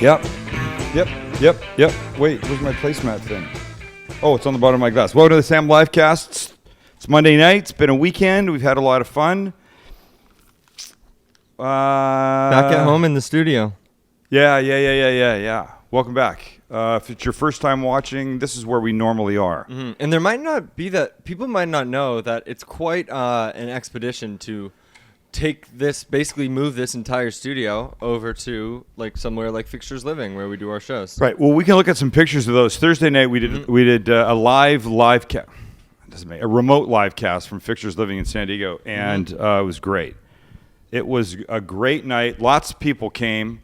Yep. Wait, where's my placemat thing? Oh, it's on the bottom of my glass. Welcome to the Sam Livecasts. It's Monday night. It's been a weekend. We've had a lot of fun. Back at home in the studio. Yeah. Welcome back. If it's your first time watching, this is where we normally are. Mm-hmm. And there might not be that, people might not know that it's quite an expedition to basically move this entire studio over to like somewhere like Fixtures Living where we do our shows. Right. Well, we can look at some pictures of those. Thursday night we did a remote live cast from Fixtures Living in San Diego, and it was great. It was a great night. Lots of people came.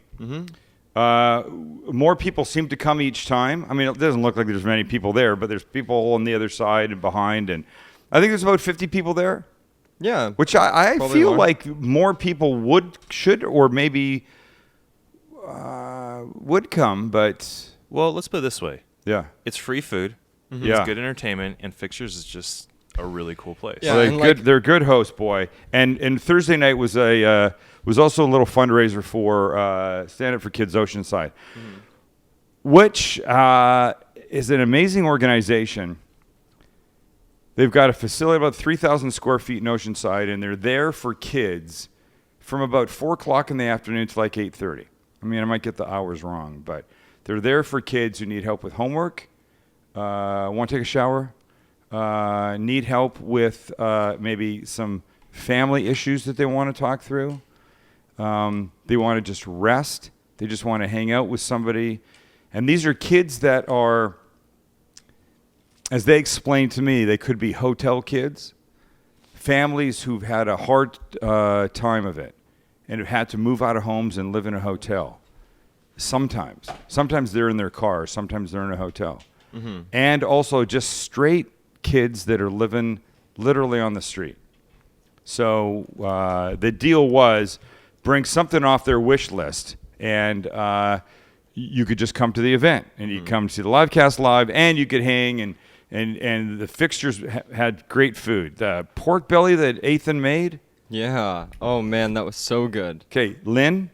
More people seem to come each time. I mean, it doesn't look like there's many people there, but there's people on the other side and behind, and I think there's about 50 people there. Yeah. Which I feel more. like more people should, or maybe would come, but... Well, let's put it this way. Yeah. It's free food. Yeah. It's good entertainment, and Fixtures is just a really cool place. Yeah. Well, they're good hosts, boy. And Thursday night was also a little fundraiser for Stand Up for Kids Oceanside, which is an amazing organization. They've got a facility about 3,000 square feet in Oceanside, and they're there for kids from about 4 o'clock in the afternoon to like 8:30. I mean, I might get the hours wrong, but they're there for kids who need help with homework, want to take a shower, need help with maybe some family issues that they want to talk through. They want to just rest. They just want to hang out with somebody. And these are kids that are... As they explained to me, they could be hotel kids, families who've had a hard time of it and have had to move out of homes and live in a hotel. Sometimes they're in their car, sometimes they're in a hotel. And also just straight kids that are living literally on the street. So the deal was bring something off their wish list, and you could just come to the event, and you come see the Livecast live, and you could hang, and the Fixtures had great food. The pork belly that Ethan made. Yeah. Oh man, that was so good. Okay, Lynn.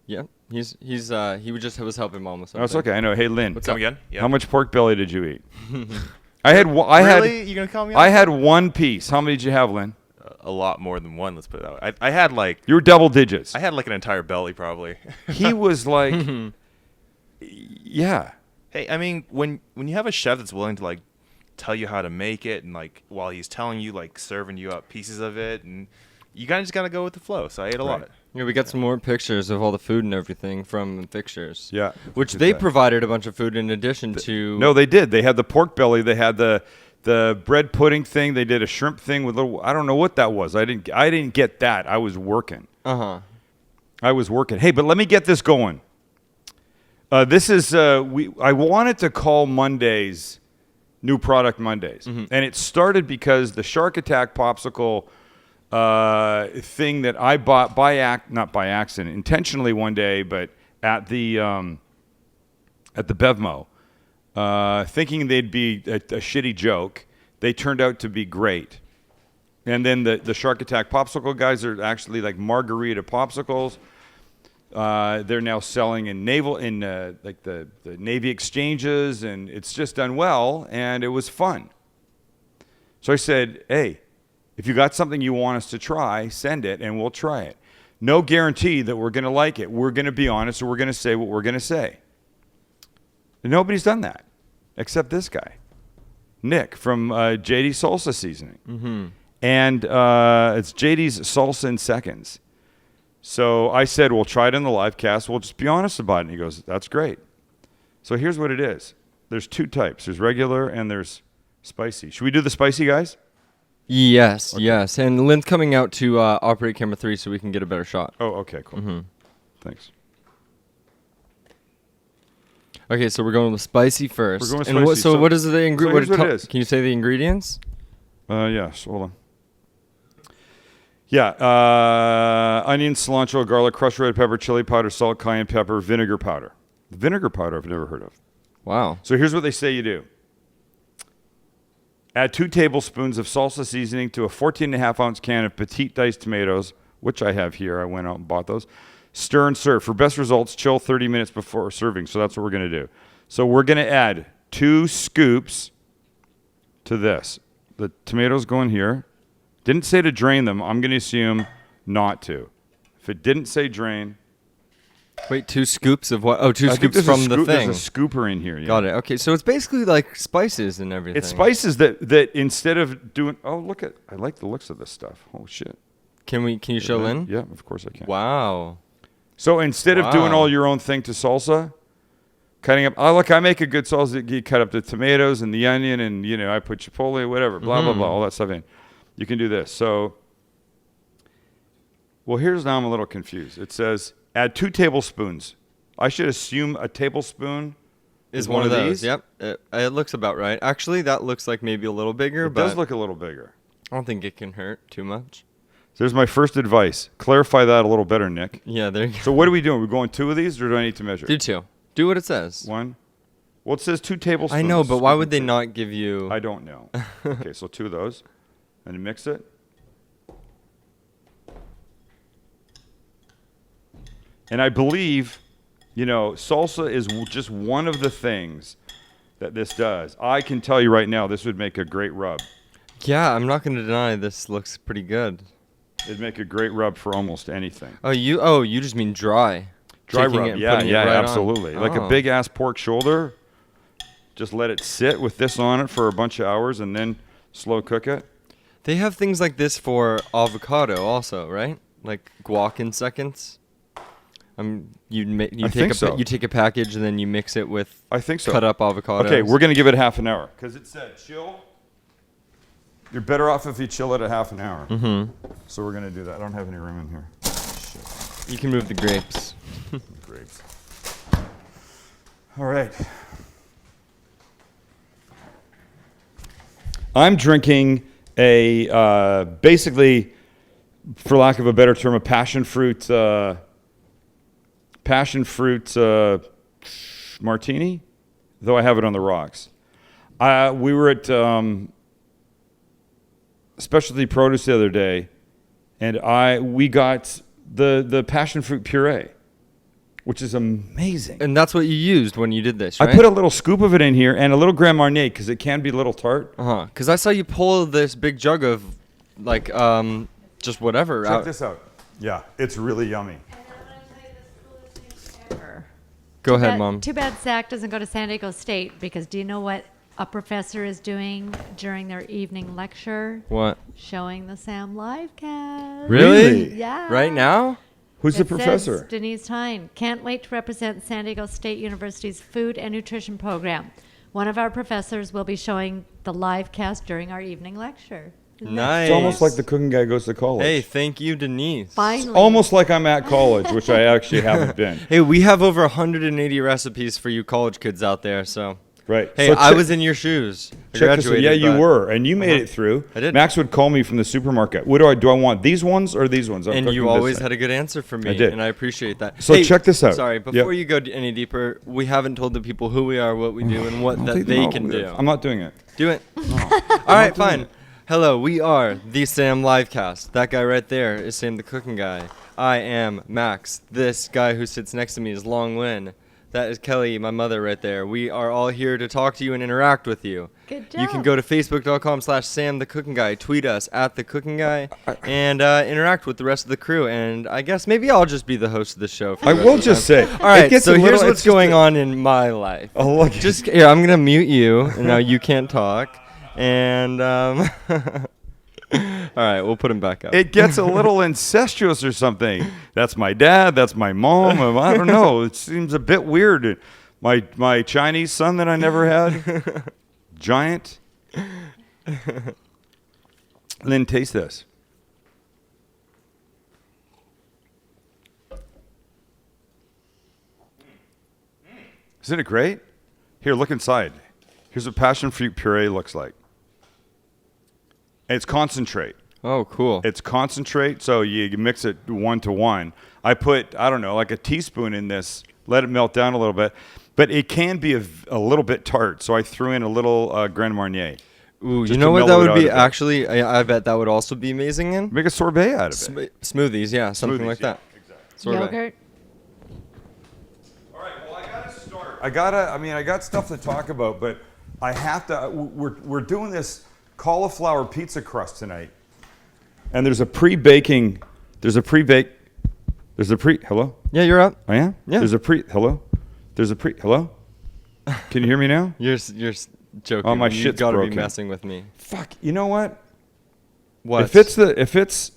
Yeah. He was helping mom with something. Oh, it's okay. I know. Hey, Lynn. What's Come up? again? Yeah. How much pork belly did you eat? Really? You gonna call me out? I had one piece. How many did you have, Lynn? A lot more than one. Let's put it that way. I had like You were double digits. I had like an entire belly probably. He was like, yeah. Hey, I mean, when you have a chef that's willing to like tell you how to make it, and like while he's telling you, like serving you up pieces of it, and you kind of just gotta go with the flow. So I ate a lot. Yeah, we got some more pictures of all the food and everything from Fixtures. Yeah. Which they provided a bunch of food in addition to... No, they did. They had the pork belly. They had the bread pudding thing. They did a shrimp thing with little... I don't know what that was. I didn't get that. I was working. I was working. Hey, but let me get this going. This is... I wanted to call Mondays New Product Mondays. And it started because the Shark Attack popsicle... thing that I bought not by accident, intentionally one day, but at the Bevmo, thinking they'd be a shitty joke. They turned out to be great. And then the Shark Attack popsicle guys are actually like margarita popsicles. They're now selling in like the Navy exchanges, and it's just done well, and it was fun. So I said, hey, if you got something you want us to try, send it, and we'll try it. No guarantee that we're going to like it. We're going to be honest, or we're going to say what we're going to say. And nobody's done that, except this guy, Nick, from JD's Salsa Seasoning. And it's JD's Salsa in Seconds. So I said, we'll try it in the live cast. We'll just be honest about it. And he goes, that's great. So here's what it is. There's two types. There's regular and there's spicy. Should we do the spicy, guys? Yes, yes. And Lynn's coming out to operate camera 3 so we can get a better shot. Oh, okay, cool. Thanks. Okay, so we're going with spicy first. We're going with and spicy. So what is the ingredient? So here's what it is. Can you say the ingredients? Yes, hold on. Yeah, onion, cilantro, garlic, crushed red pepper, chili powder, salt, cayenne pepper, vinegar powder. Vinegar powder I've never heard of. Wow. So here's what they say you do. Add 2 tablespoons of salsa seasoning to a 14.5-ounce can of petite diced tomatoes, which I have here. I went out and bought those. Stir and serve. For best results, chill 30 minutes before serving. So that's what we're going to do. So we're going to add 2 scoops to this. The tomatoes go in here. Didn't say to drain them. I'm going to assume not to. If it didn't say drain. Wait, 2 scoops of what? Oh, 2 I think scoops from the thing. There's a scooper in here. Yeah. Got it. Okay, so it's basically like spices and everything. It's spices that instead of doing. Oh, look at. I like the looks of this stuff. Oh shit. Can you show Lynn? Yeah, of course I can. Wow. So instead of doing all your own thing to salsa, cutting up. Oh, look, I make a good salsa. You cut up the tomatoes and the onion, and I put chipotle, whatever, blah blah blah, all that stuff in. You can do this. So, well, here's now I'm a little confused. It says add 2 tablespoons. I should assume a tablespoon Is one of those. these. Yep. It looks about right. Actually, that looks like maybe a little bigger, It but does look a little bigger. I don't think it can hurt too much. So there's my first advice. Clarify that a little better, Nick. Yeah, there you go. So what are we doing? We're going 2 of these, or do I need to measure? Do 2. Do what it says. 1. Well, it says 2 tablespoons. I know, but why would they not give you... I don't know. Okay, so 2 of those. And you mix it. And I believe, salsa is just one of the things that this does. I can tell you right now, this would make a great rub. Yeah, I'm not going to deny this looks pretty good. It'd make a great rub for almost anything. Oh, you just mean dry. Dry Taking rub, it and yeah, putting it right on. absolutely. Like a Oh. big-ass pork shoulder. Just let it sit with this on it for a bunch of hours and then slow cook it. They have things like this for avocado also, right? Like guac in seconds. You take a package and then you mix it with I think so. cut up avocados. Okay, we're going to give it half an hour. Because it said chill. You're better off if you chill it a half an hour. Mm-hmm. So we're going to do that. I don't have any room in here. Shit. You can move the grapes. Grapes. All right. I'm drinking a, basically, for lack of a better term, a passion fruit martini, though I have it on the rocks. We were at Specialty Produce the other day, and we got the passion fruit puree, which is amazing. And that's what you used when you did this, right? I put a little scoop of it in here and a little Grand Marnier because it can be a little tart. Uh-huh. Because I saw you pull this big jug of, like, just whatever Check out. this out. Yeah, it's really yummy. Go ahead, Mom. Too bad Zach doesn't go to San Diego State, because do you know what a professor is doing during their evening lecture? What? Showing the Sam Livecast. Really? Yeah. Right now? Who's the It professor? says Denise Hine. Can't wait to represent San Diego State University's food and nutrition program. One of our professors will be showing the Livecast during our evening lecture. Isn't that Nice. It's almost like the cooking guy goes to college. Hey, thank you, Denise. Finally. Almost like I'm at college, which I actually haven't been. Hey, we have over 180 recipes for you college kids out there, so. Right. Hey, So I check- was in your shoes. I Check this out. graduated. Yeah, you but- were, and you made it through. I did. Max would call me from the supermarket. What do I want? These ones or these ones? I'm And cooking you this always thing. had a good answer for me, I did. and I appreciate that. So check this out. Sorry, Yep. before you go any deeper, we haven't told the people who we are, what we do, and what I'll that take them they out. can do. I'm not doing it. Do it. All right, fine. Hello, we are the Sam Livecast. That guy right there is Sam the Cooking Guy. I am Max. This guy who sits next to me is Long Lin. That is Kelly, my mother, right there. We are all here to talk to you and interact with you. Good You can job. go to facebook.com/Sam the Cooking Guy, tweet us at the Cooking Guy, and interact with the rest of the crew. And I guess maybe I'll just be the host of the show. For I the rest will of the just time. say. All right, it gets so a little- here's it's what's just going a- on in my life. Oh, look. Just here, I'm gonna mute you, and now you can't talk. And all right, we'll put him back up. It gets a little incestuous or something. That's my dad. That's my mom. I don't know. It seems a bit weird. My Chinese son that I never had, giant. And then taste this. Isn't it great? Here, look inside. Here's what passion fruit puree looks like. And it's concentrate. Oh, cool. It's concentrate, so you mix it 1 to 1. I put, I don't know, like a teaspoon in this, let it melt down a little bit. But it can be a little bit tart, so I threw in a little Grand Marnier. Ooh, just you to know what that mellow it would out be? a bit. Actually, I bet that would also be amazing in Make a sorbet out of it. smoothies. Yeah, something Smoothies, like yeah, that. exactly. Sorbet. Yogurt. All right, well, I gotta start. I got stuff to talk about, but I have to. We're doing this cauliflower pizza crust tonight, and there's a pre-baking. Hello. Yeah, you're up. I am. Yeah. Hello. Hello. Can you hear me now? You're joking. Oh, my You've shit's gotta broken. be messing with me. Fuck. You know what? What? If it's,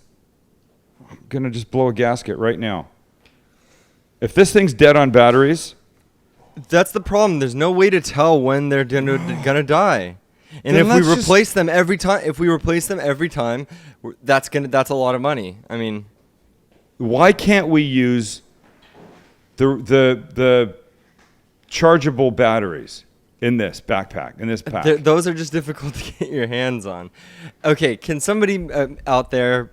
I'm gonna just blow a gasket right now. If this thing's dead on batteries, That's the problem. There's no way to tell when they're gonna die. And Then if we let's just- replace them every time, that's a lot of money. I mean, why can't we use the chargeable batteries in this backpack, in this pack? those are just difficult to get your hands on. Okay, can somebody out there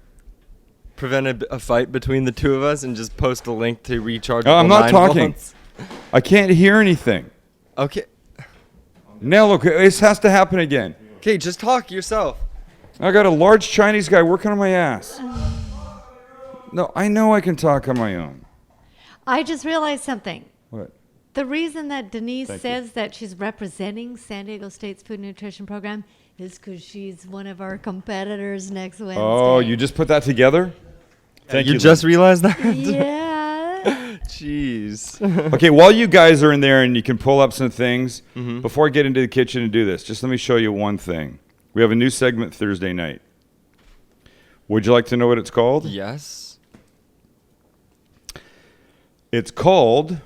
prevent a fight between the two of us and just post a link to rechargeable? Oh, I'm not 9 talking. volts? I can't hear anything. Okay. Now look, this has to happen again. Okay, just talk yourself. I got a large Chinese guy working on my ass. No, I know I can talk on my own. I just realized something. What? The reason that Denise Thank says that she's representing San Diego State's food nutrition program is because she's one of our competitors next Wednesday. Oh, you just put that together? Thank you. You just realized that? Yeah. Jeez. Okay, while you guys are in there and you can pull up some things, before I get into the kitchen and do this, just let me show you one thing. We have a new segment Thursday night. Would you like to know what it's called? Yes. It's called...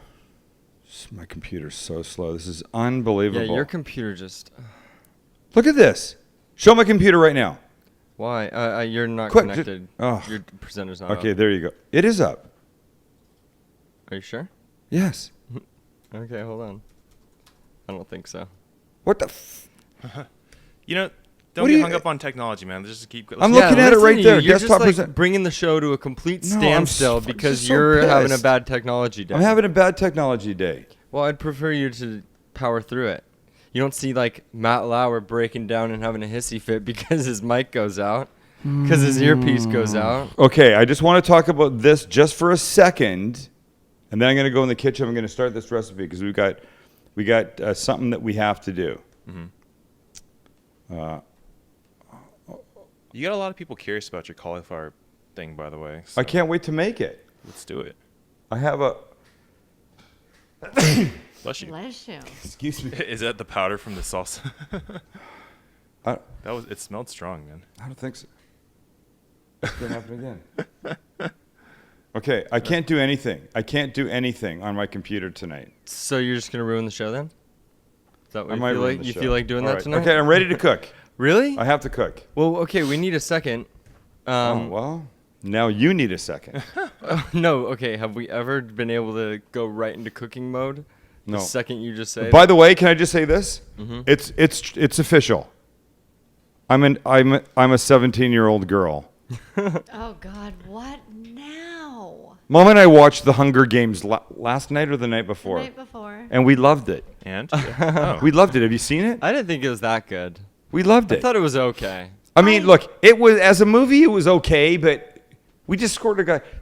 My computer's so slow. This is unbelievable. Yeah, your computer just. Look at this. Show my computer right now. Why? You're not Quick, connected. oh. Your presenter's not Okay, up. there you go. It is up. Are you sure? Yes. Okay, hold on. I don't think so. What the... You know, What don't do get you- hung up on technology, man. Just keep. I'm looking at it listen right to there. you. You're Desktop just present- like bringing the show to a complete No, I'm standstill s- because just so you're having a pissed. bad technology day. I'm having a bad technology day. Well, I'd prefer you to power through it. You don't see like Matt Lauer breaking down and having a hissy fit because his mic goes out, because his earpiece goes out. Okay, I just want to talk about this just for a second, and then I'm going to go in the kitchen. I'm going to start this recipe because we got something that we have to do. You got a lot of people curious about your cauliflower thing, by the way. So I can't wait to make it. Let's do it. I have a... Bless you. Bless you. Excuse me. Is that the powder from the salsa? I It smelled strong, man. don't think so. It's going to happen again. Okay, I can't do anything. I can't do anything on my computer tonight. So you're just gonna ruin the show then? Is that what I you might feel ruin like? the You show. feel like doing All that right. tonight? Okay, I'm ready to cook. Really? I have to cook. Well, okay, we need a second. Well, now you need a second. No, okay. Have we ever been able to go right into cooking mode? No. The second you just say. By the way, can I just say this? Mhm. It's official. I'm a 17-year-old girl. Oh God, what now? Mom and I watched The Hunger Games last night or the night The before, night before. and we loved it. And oh. We loved it. Have you seen it? I didn't think it was that good. We loved I it. thought it was okay. I mean, look, it was as a movie, it was okay, but we just scored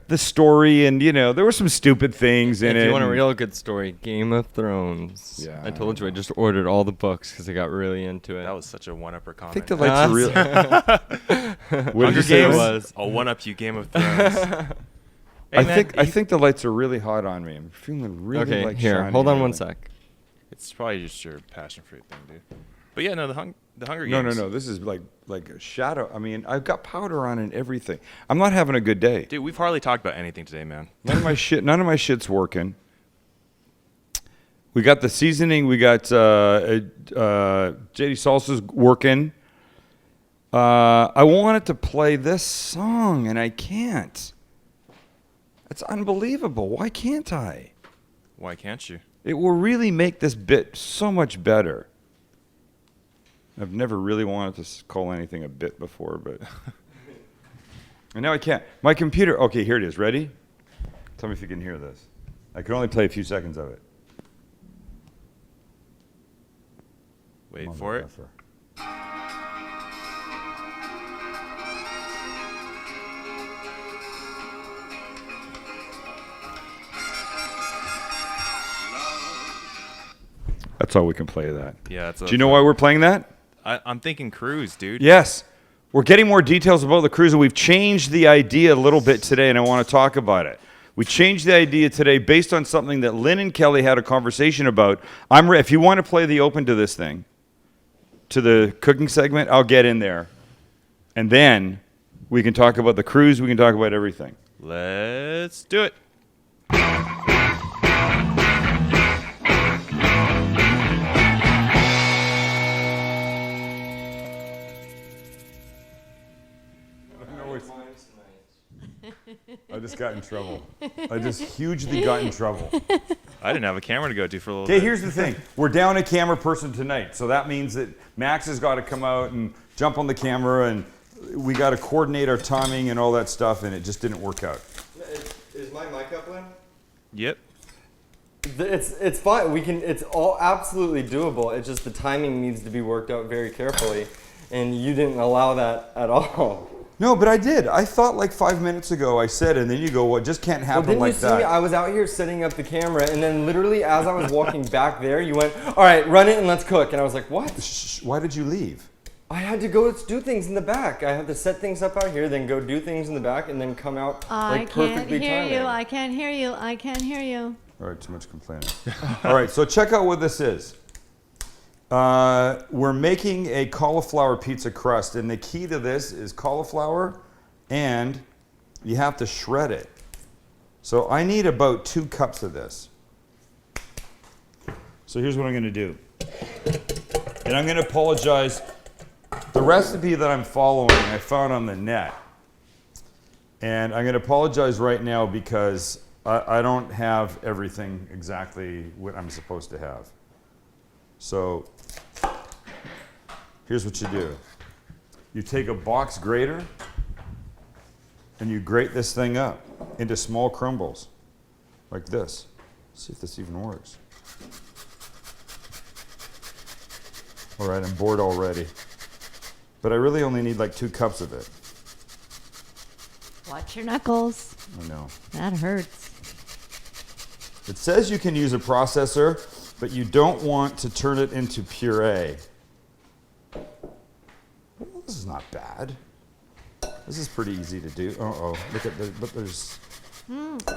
the story, and there were some stupid things in If it. you want a and- real good story, Game of Thrones. Yeah, I told you I just ordered all the books because I got really into it. That was such a one-upper I comment. think the lights are really. What did Hunger you say? Games Ryan? was. I'll one-up you, Game of Thrones. Hey, I man, think the lights are really hot on me. I'm feeling really Okay, like here, shiny hold on and one everything. sec. it's probably just your passion fruit thing, dude. But yeah, no, the Hunger No, Games. no. This is like a shadow. I mean, I've got powder on and everything. I'm not having a good day. Dude, we've hardly talked about anything today, man. None of my shit's working. We got the seasoning. We got JD Salsa's working. I wanted to play this song and I can't. It's unbelievable. Why can't I? Why can't you? It will really make this bit so much better. I've never really wanted to call anything a bit before, but... And now I can't. My computer... Okay, here it is. Ready? Tell me if you can hear this. I can only play a few seconds of it. Wait for it. That's all we can play of that. Yeah. That's Do you know why we're playing that? I'm thinking cruise, dude. Yes. We're getting more details about the cruise, and we've changed the idea a little bit today, and I want to talk about it. We changed the idea today based on something that Lynn and Kelly had a conversation about. If you want to play the open to this thing, to the cooking segment, I'll get in there. And then we can talk about the cruise. We can talk about everything. Let's do it. I just got in trouble. I just hugely got in trouble. I didn't have a camera to go to for a little Okay, bit. here's the thing. We're down a camera person tonight. So that means that Max has got to come out and jump on the camera, and we got to coordinate our timing and all that stuff, and it just didn't work out. Is my mic up, Lynn? Yep. It's fine. It's all absolutely doable. It's just the timing needs to be worked out very carefully, and you didn't allow that at all. No, but I did. I thought like 5 minutes ago I said, and then you go, well, it just can't happen Didn't like you see that. me? I was out here setting up the camera, and then literally as I was walking back there, you went, "All right, run it and let's cook." And I was like, "What?" Shh, why did you leave? I had to go do things in the back. I had to set things up out here, then go do things in the back, and then come out like perfectly timed. I can't hear you. I can't hear you. All right, too much complaining. All right, so check out what this is. We're making a cauliflower pizza crust, and the key to this is cauliflower, and you have to shred it. So I need about 2 cups of this. So here's what I'm going to do. And I'm going to apologize. The recipe that I'm following, I found on the net. And I'm going to apologize right now because I don't have everything exactly what I'm supposed to have. So here's what you do. You take a box grater and you grate this thing up into small crumbles like this. Let's see if this even works. All right, I'm bored already. But I really only need like 2 cups of it. Watch your knuckles. I know. That hurts. It says you can use a processor, but you don't want to turn it into puree. Well, this is not bad. This is pretty easy to do. Uh-oh, look at but there's...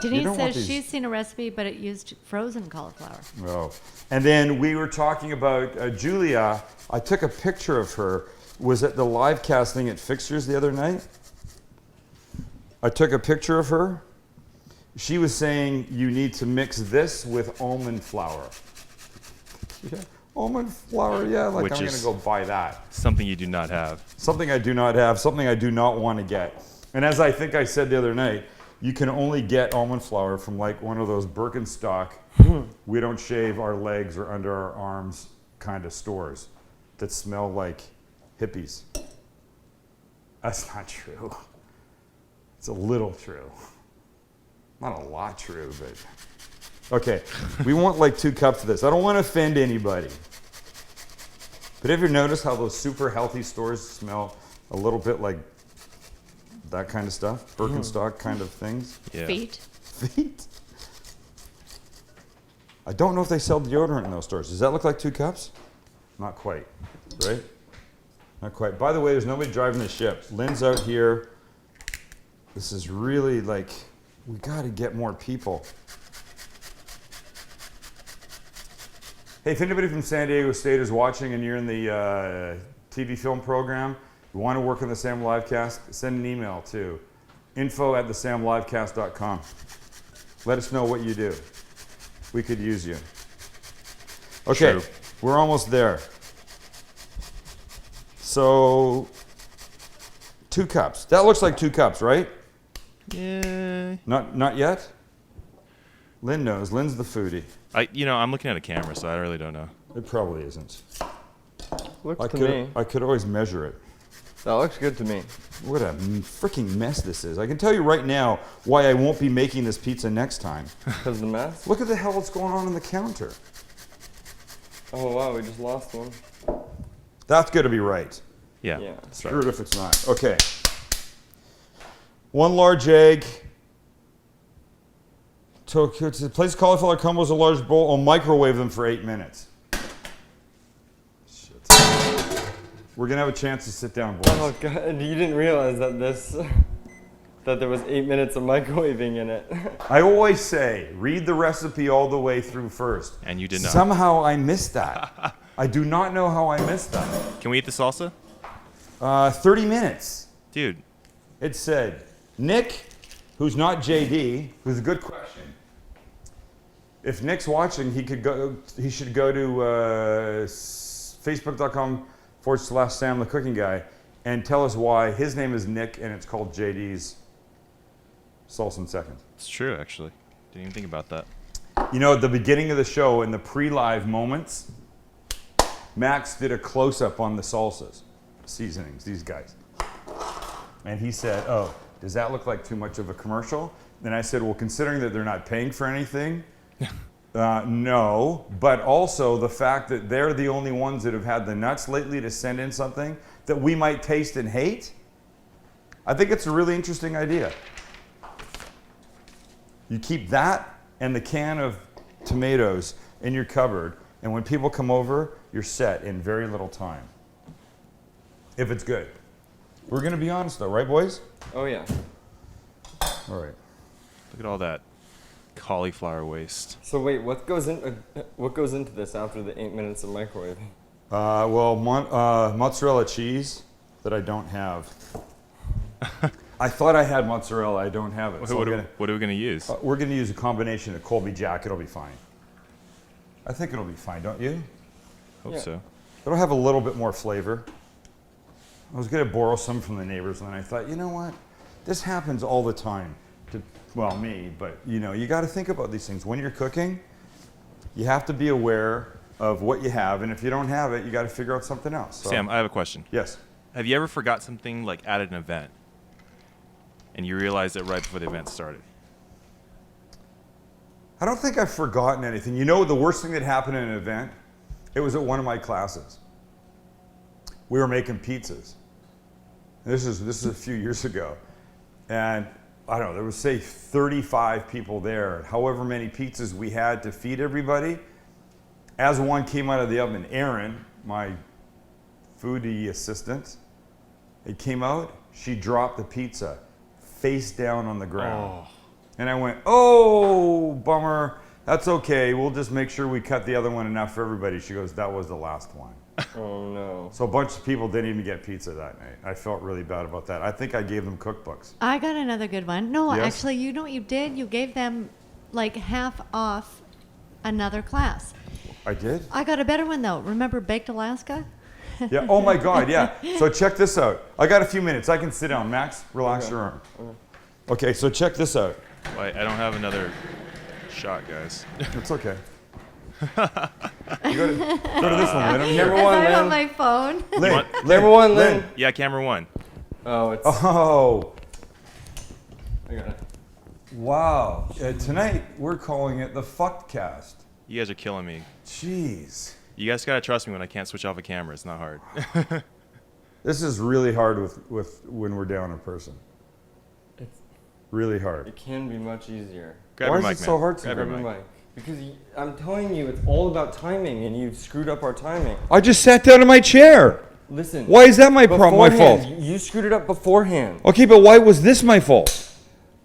Denise don't want says these- she's seen a recipe, but it used frozen cauliflower. Oh. And then we were talking about Julia. I took a picture of her. Was at the livecast thing at Fixtures the other night. I took a picture of her. She was saying you need to mix this with almond flour. Yeah, almond flour, yeah, like Which I'm going to is go buy that. Something you do not have. Something I do not have, something I do not want to get. And as I think I said the other night, you can only get almond flour from like one of those Birkenstock, we don't shave our legs or under our arms kind of stores that smell like hippies. That's not true. It's a little true. Not a lot true, but... Okay, we want like 2 cups of this. I don't want to offend anybody. But have you noticed how those super healthy stores smell a little bit like that kind of stuff? Birkenstock kind of things? Yeah. Feet. Feet? I don't know if they sell deodorant in those stores. Does that look like 2 cups? Not quite, right? Not quite. By the way, there's nobody driving the ship. Lynn's out here. This is really like, we got to get more people. Hey, if anybody from San Diego State is watching and you're in the TV film program, you want to work on the Sam Livecast, send an email to info@thesamlivecast.com. Let us know what you do. We could use you. Okay, True. we're almost there. So, 2 cups. That looks like 2 cups, right? Yeah. Not yet? Lynn knows. Lynn's the foodie. I'm looking at a camera, so I really don't know. It probably isn't. Looks to me. I could always measure it. That looks good to me. What a freaking mess this is. I can tell you right now why I won't be making this pizza next time. Because the mess? Look at the hell what's going on the counter. Oh, wow, we just lost one. That's got to be right. Yeah. Yeah. Screw it if it's not. Okay. 1 large egg. To place cauliflower combos in a large bowl. I'll microwave them for 8 minutes. We're going to have a chance to sit down, boys. Oh God! You didn't realize that there was 8 minutes of microwaving in it. I always say, read the recipe all the way through first. And you did not. Somehow I missed that. I do not know how I missed that. Can we eat the salsa? 30 minutes. Dude, It said, Nick, who's not JD, who's a good question. If Nick's watching, he should go to facebook.com/Sam the Cooking Guy and tell us why his name is Nick and it's called JD's Salsa in Seconds. it's true, actually. Didn't even think about that. You know, at the beginning of the show, in the pre-live moments, Max did a close-up on the salsas, seasonings, these guys. And he said, oh, does that look like too much of a commercial? Then I said, well, considering that they're not paying for anything, no. But also the fact that they're the only ones that have had the nuts lately to send in something that we might taste and hate, I think it's a really interesting idea. You keep that and the can of tomatoes in your cupboard, and when people come over, you're set in very little time. If it's good. We're going to be honest though, right, boys? Oh yeah. All right. Look at all that cauliflower waste. So wait, what goes into this after the 8 minutes of microwaving? Mozzarella cheese that I don't have. I thought I had mozzarella. I don't have it. So What are we going to use? we're going to use a combination of Colby Jack. It'll be fine. I think it'll be fine, don't you? Hope yeah. so. It'll have a little bit more flavor. I was going to borrow some from the neighbors, and then I thought, you know what? This happens all the time. Well, me, but you know, you got to think about these things. When you're cooking, you have to be aware of what you have, and if you don't have it, you got to figure out something else. So, Sam, I have a question. Yes. Have you ever forgot something like at an event and you realized it right before the event started? I don't think I've forgotten anything. You know, the worst thing that happened in an event, it was at one of my classes. We were making pizzas. This is a few years ago. And I don't know, there was say 35 people there. However many pizzas we had to feed everybody. As one came out of the oven, Erin, my foodie assistant, it came out, she dropped the pizza face down on the ground. Oh. And I went, oh, bummer. That's okay. We'll just make sure we cut the other one enough for everybody. She goes, that was the last one. Oh no. So a bunch of people didn't even get pizza that night. I felt really bad about that. I think I gave them cookbooks. I got another good one. No, Yes? actually, you know what you did? You gave them like half off another class. I did? I got a better one though. Remember Baked Alaska? Yeah. Oh my God, yeah. So check this out. I got a few minutes. I can sit down. Max, relax your arm. Okay, so check this out. Wait, I don't have another shot, guys. It's okay. You go to this one, Lynn. I'm Number here. one, I on Lynn. my phone. Lynn. Number one, Lynn. Yeah, camera one. Oh, it's. Oh, I got it. wow. Tonight, we're calling it the Fucked Cast. You guys are killing me. Jeez. You guys gotta trust me when I can't switch off a camera. It's not hard. This is really hard with when we're down in person. It's, Really hard. it can be much easier. Grab Why your is mic, it so man. hard to Grab your Grab your mic. mic. Because I'm telling you, it's all about timing, and you've screwed up our timing. I just sat down in my chair. Listen. Why is that my fault? beforehand, You screwed it up beforehand. Okay, but why was this my fault?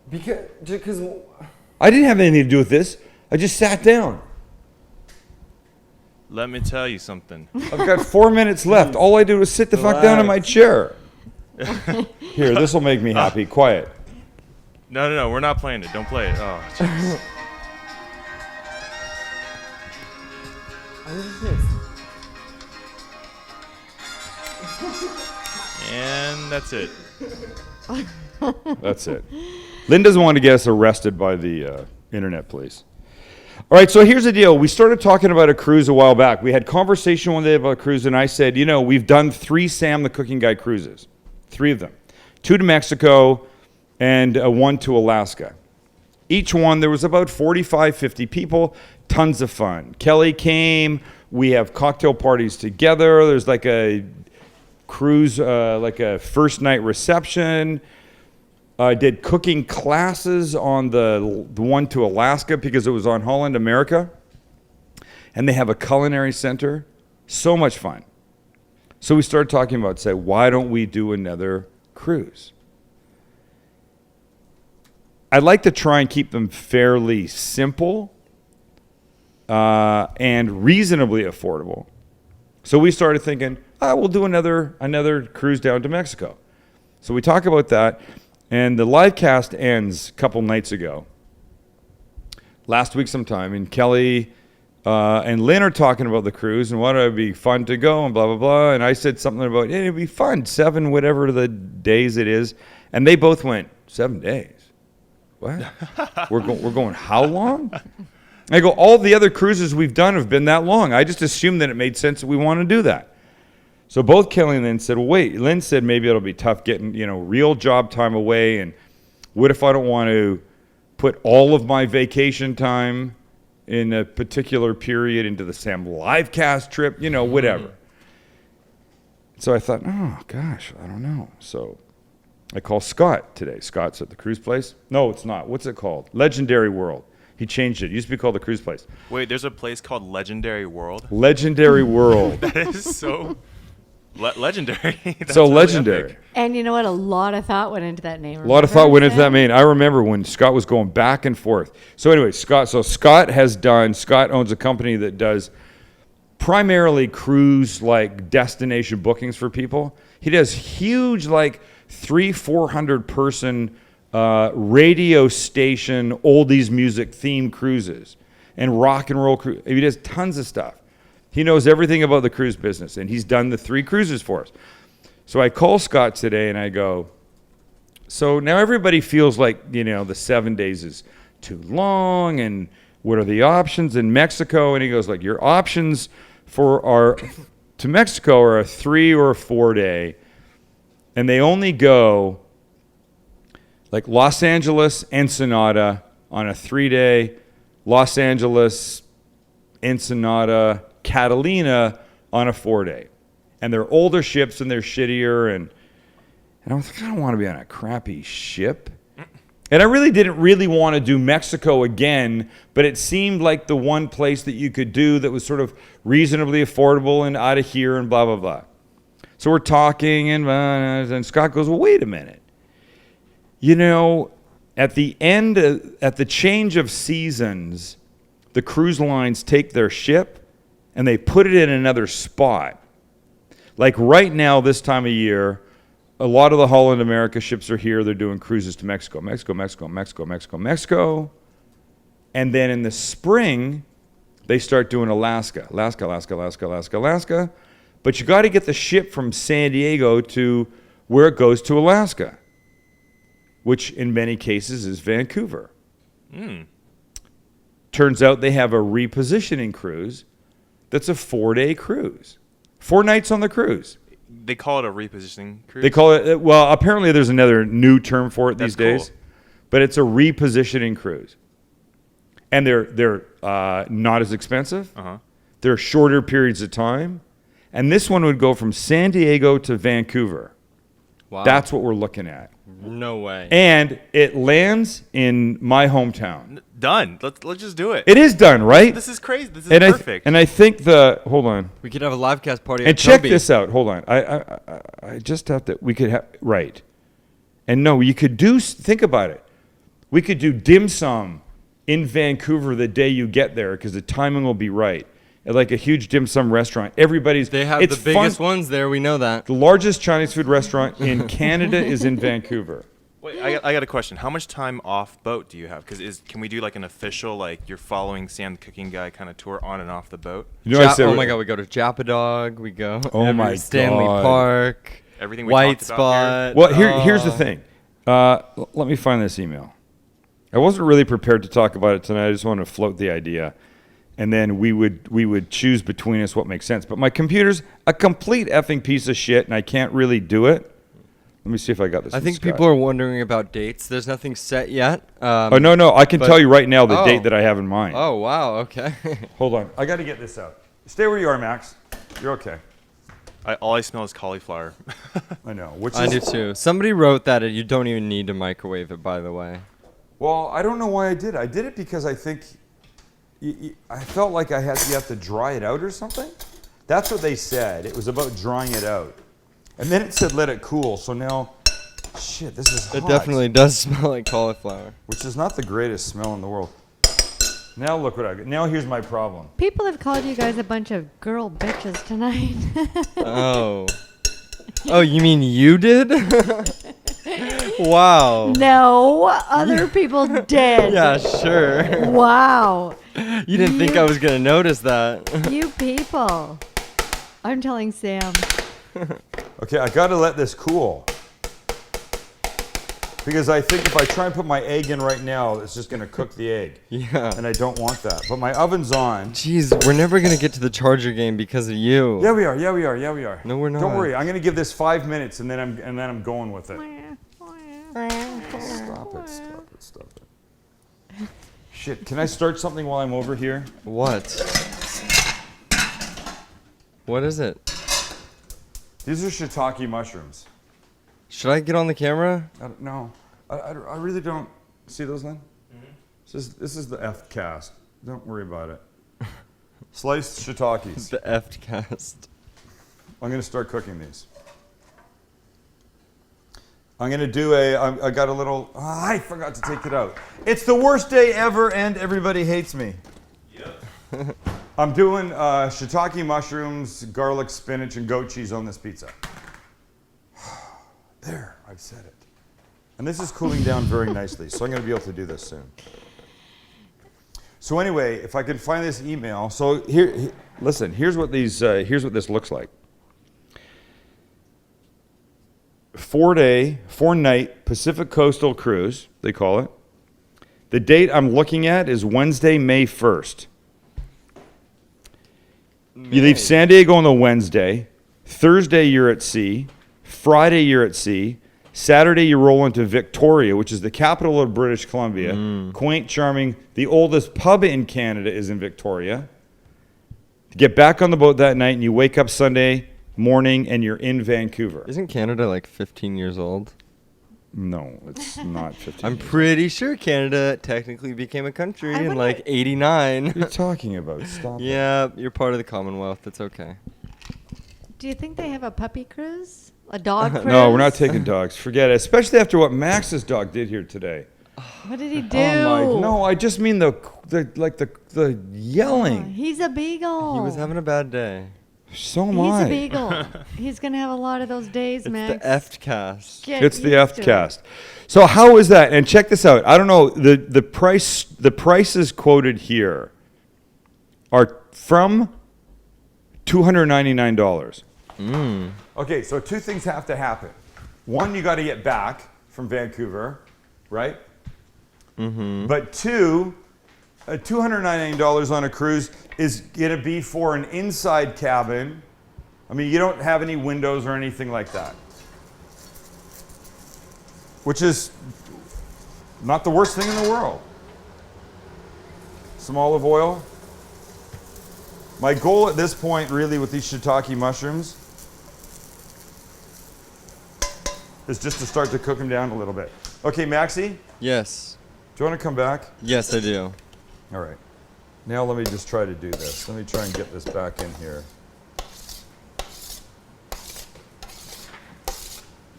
Because I didn't have anything to do with this. I just sat down. Let me tell you something. I've got 4 minutes left. All I did was sit the fuck down in my chair. Here, this will make me happy. Quiet. No, we're not playing it. Don't play it. Oh, jeez. What is this? And that's it. That's it. Lynn doesn't want to get us arrested by the internet police. All right, so here's the deal. We started talking about a cruise a while back. We had conversation one day about a cruise, and I said, you know, we've done 3 Sam the Cooking Guy cruises. 3 of them. 2 to Mexico and 1 to Alaska. Each one, there was about 45, 50 people. Tons of fun. Kelly came. We have cocktail parties together. There's like a cruise, like a first night reception. I did cooking classes on the one to Alaska because it was on Holland America. And they have a culinary center. So much fun. So we started talking about, say, why don't we do another cruise? I'd like to try and keep them fairly simple and reasonably affordable. So we started thinking, we'll do another cruise down to Mexico. So we talk about that, and the live cast ends a couple nights ago. Last week sometime, and Kelly and Lynn are talking about the cruise and why it would be fun to go and blah, blah, blah. And I said something about, it'd be fun, 7 whatever the days it is. And they both went, 7 days? What? We're going how long? I go, all the other cruises we've done have been that long. I just assumed that it made sense that we want to do that. So both Kelly and Lynn said, well, wait. Lynn said maybe it'll be tough getting, real job time away. And what if I don't want to put all of my vacation time in a particular period into the Sam Livecast trip, whatever. So I thought, oh, gosh, I don't know. So I call Scott today. Scott's at the cruise place. No, it's not. What's it called? Legendary World. He changed it. It used to be called the cruise place. Wait, there's a place called Legendary World? Legendary World. That is so legendary. That's so really legendary. epic. And you know what? A lot of thought went into that name. A lot of thought went into that name. I remember when Scott was going back and forth. So anyway, Scott owns a company that does primarily cruise destination bookings for people. He does huge 300-400 person radio station oldies music themed cruises and rock and roll cruise. He does tons of stuff. He knows everything about the cruise business, and he's done the 3 cruises for us. So I call Scott today and I go, so now everybody feels like, the 7 days is too long, and what are the options in Mexico? And he goes, your options to Mexico are a 3 or a 4 day, and they only go Los Angeles, Ensenada on a 3 day, Los Angeles, Ensenada, Catalina on a 4 day. And they're older ships and they're shittier. And I was like, I don't want to be on a crappy ship. And I really didn't want to do Mexico again, but it seemed like the one place that you could do that was sort of reasonably affordable and out of here and blah, blah, blah. So we're talking and Scott goes, well, wait a minute. At the change of seasons, the cruise lines take their ship and they put it in another spot. Right now, this time of year, a lot of the Holland America ships are here. They're doing cruises to Mexico. And then in the spring, they start doing Alaska. But you got to get the ship from San Diego to where it goes to Alaska, which in many cases is Vancouver. Turns out they have a repositioning cruise that's a 4 day cruise. 4 nights on the cruise. They call it a repositioning cruise? They call it, well, apparently there's another new term for it these That's days. cool. But it's a repositioning cruise. And they're not as expensive. Uh-huh. They're shorter periods of time. And this one would go from San Diego to Vancouver. Wow. That's what we're looking at. No way. And it lands in my hometown. Done. Let's just do it. It is done, right? This is crazy. This is and perfect. I think hold on. We could have a livecast party. And at check Toby. this out. Hold on. I just have to, we could have, right. And no, you could think about it. We could do dim sum in Vancouver the day you get there because the timing will be right. At a huge dim sum restaurant. They have the biggest ones there. We know that. The largest Chinese food restaurant in Canada is in Vancouver. Wait, I got a question. How much time off boat do you have? Because can we do an official you're following Sam the Cooking Guy kind of tour on and off the boat? I said, oh my God, we go to Japadog. We go. Oh my Stanley God. Park. Everything we White talked about Spot. Well, here's the thing. Let me find this email. I wasn't really prepared to talk about it tonight. I just wanted to float the idea. And then we would choose between us what makes sense. But my computer's a complete effing piece of shit, and I can't really do it. Let me see if I got this. I think people are wondering about dates. There's nothing set yet. No. I can tell you right now the date that I have in mind. Oh, wow. Okay. Hold on. I got to get this out. Stay where you are, Max. You're okay. All I smell is cauliflower. I know. I do too. Somebody wrote that you don't even need to microwave it, by the way. Well, I don't know why I did. I did it because I think I felt like you have to dry it out or something. That's what they said. It was about drying it out. And then it said let it cool. So now, shit, this is hot. It definitely does smell like cauliflower. Which is not the greatest smell in the world. Now look what I got. Now here's my problem. People have called you guys a bunch of girl bitches tonight. Oh. Oh, you mean you did? Wow. No, other people did. Yeah, sure. Wow. You didn't think I was going to notice that. You people. I'm telling Sam. Okay, I got to let this cool. Because I think if I try and put my egg in right now, it's just going to cook the egg. Yeah. And I don't want that. But my oven's on. Jeez, we're never going to get to the Charger game because of you. Yeah, we are. Yeah, we are. Yeah, we are. No, we're not. Don't worry. I'm going to give this 5 minutes, and then I'm going with it. Stop it. Shit, can I start something while I'm over here? What? What is it? These are shiitake mushrooms. Should I get on the camera? I don't know. I really don't. See those, Lynn? This is the F cast. Don't worry about it. Sliced shiitakes. The F cast. I'm going to start cooking these. I'm going to do I got a little, I forgot to take it out. It's the worst day ever and everybody hates me. Yep. I'm doing shiitake mushrooms, garlic, spinach, and goat cheese on this pizza. There, I've said it. And this is cooling down very nicely, so I'm going to be able to do this soon. So anyway, if I can find this email, so here listen, here's what here's what this looks like. 4-day, 4-night Pacific Coastal Cruise, they call it. The date I'm looking at is Wednesday, May 1st. You leave San Diego on the Wednesday. Thursday, you're at sea. Friday, you're at sea. Saturday, you roll into Victoria, which is the capital of British Columbia. Quaint, charming. The oldest pub in Canada is in Victoria. You get back on the boat that night, and you wake up Sunday morning, and you're in Vancouver. Isn't Canada like 15 years old? No, it's not 15. I'm pretty sure Canada technically became a country in like 89. What are you talking about? Stop it. Yeah, you're part of the Commonwealth. That's okay. Do you think they have a puppy cruise? A dog cruise? No, we're not taking dogs. Forget it. Especially after what Max's dog did here today. What did he do? Oh my! No, I just mean the yelling. He's a beagle. He was having a bad day. So am He's I. a beagle. He's going to have a lot of those days, It's Max. the F cast. Get It's the used F to it. cast. So how is that? And check this out. I don't know, the prices quoted here are from $299. Okay, so two things have to happen. One, you got to get back from Vancouver, right? But two, $299 on a cruise is going to be for an inside cabin. I mean, you don't have any windows or anything like that. Which is not the worst thing in the world. Some olive oil. My goal at this point, really, with these shiitake mushrooms is just to start to cook them down a little bit. Okay, Maxie, Yes. do you want to come back? Yes, I do. All right. Now let me just try to do this. Let me try and get this back in here.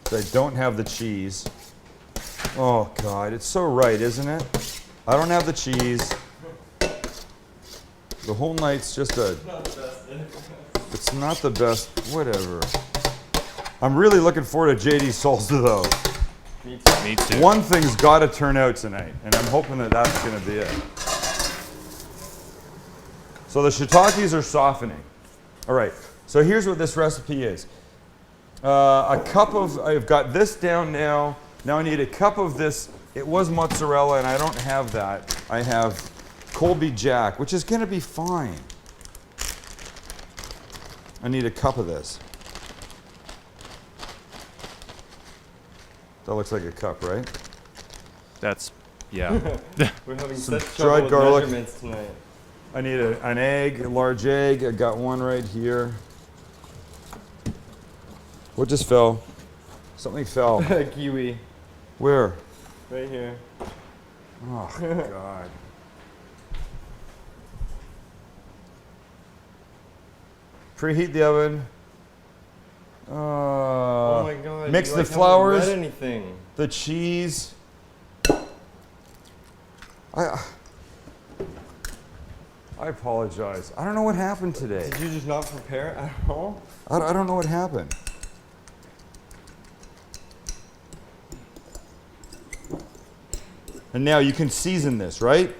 So I don't have the cheese. Oh, God, it's so right, isn't it? I don't have the cheese. The whole night's just a... It's not the best. Whatever. I'm really looking forward to JD Salsa, though. Me too. One thing's got to turn out tonight, and I'm hoping that that's going to be it. So the shiitakes are softening. All right, so here's what this recipe is. A cup of, I've got this down now. Now I need a cup of this. It was mozzarella, and I don't have that. I have Colby Jack, which is going to be fine. I need a cup of this. That looks like a cup, right? That's, yeah. We're having Some such dried trouble with garlic. measurements tonight. I need an egg, a large egg. I got one right here. What just fell? Something fell. Kiwi. Where? Right here. Oh, God. Preheat the oven. Oh my god. Mix you, the like, haven't flours, read anything. the cheese. I apologize. I don't know what happened today. Did you just not prepare at all? I don't know what happened. And now you can season this, right?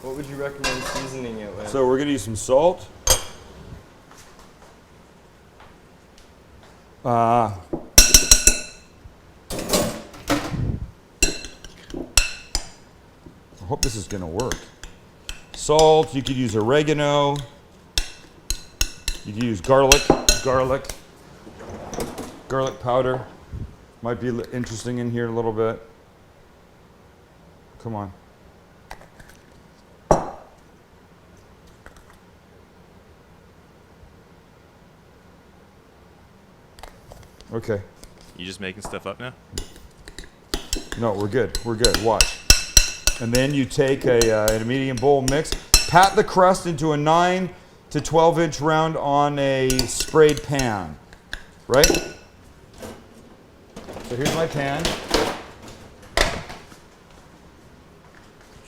What would you recommend seasoning it with? So we're gonna use some salt. I hope this is gonna work. Salt, you could use oregano. You could use garlic powder. Might be interesting in here a little bit. Come on. Okay. You just making stuff up now? No, we're good. We're good. Watch. And then you take a medium bowl mix, pat the crust into a 9 to 12 inch round on a sprayed pan, right? So here's my pan.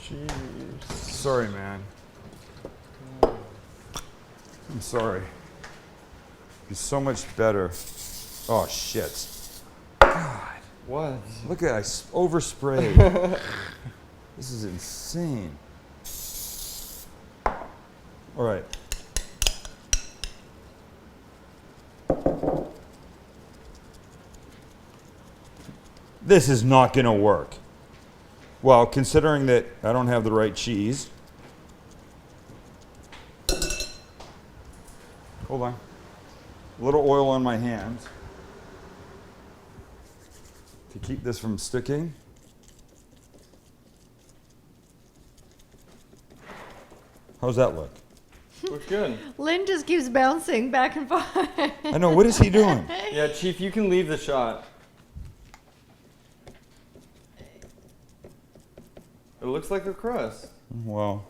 Jeez. Sorry, man. I'm sorry. It's so much better. Oh, shit. God. What? Look at I oversprayed. This is insane. All right. This is not going to work. Well, considering that I don't have the right cheese. Hold on. A little oil on my hands to keep this from sticking. How's that look? Looks good. Lynn just keeps bouncing back and forth. I know. What is he doing? Yeah, Chief, you can leave the shot. It looks like a crust. Well,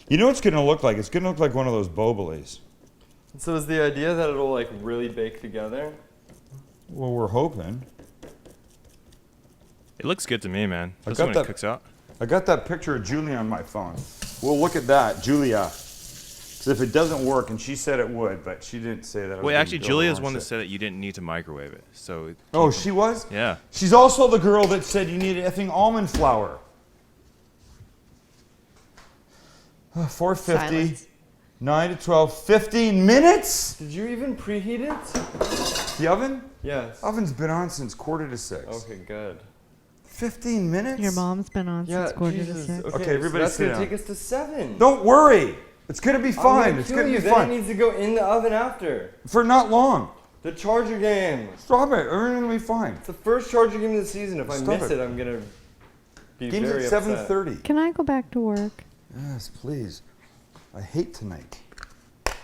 you know what it's going to look like? It's going to look like one of those boblies. So is the idea that it'll like really bake together? Well, we're hoping. It looks good to me, man. I This got when that- it cooks out. I got that picture of Julia on my phone. We'll look at that, Julia. Because if it doesn't work, and she said it would, but she didn't say that. I was Wait, gonna actually, build Julia's her own one that shit. said that you didn't need to microwave it. So. Oh, she was? Yeah. She's also the girl that said you need effing almond flour. 450, Silence. 9 to 12, 15 minutes? Did you even preheat it? The oven? Yes. Oven's been on since 5:45. Okay, good. 15 minutes? Your mom's been on Yeah, since 5:45. Jesus. Okay, everybody that's sit gonna down. take us to 7. Don't worry. It's going to be I'm fine. gonna It's kill going to you. be Then fine. it needs to go in the oven after. For not long. The Charger game. Stop it. Everything will be fine. It's the first Charger game of the season. If I Stop miss it. it, I'm gonna be Game's very at upset. 7:30. Can I go back to work? Yes, please. I hate tonight. God,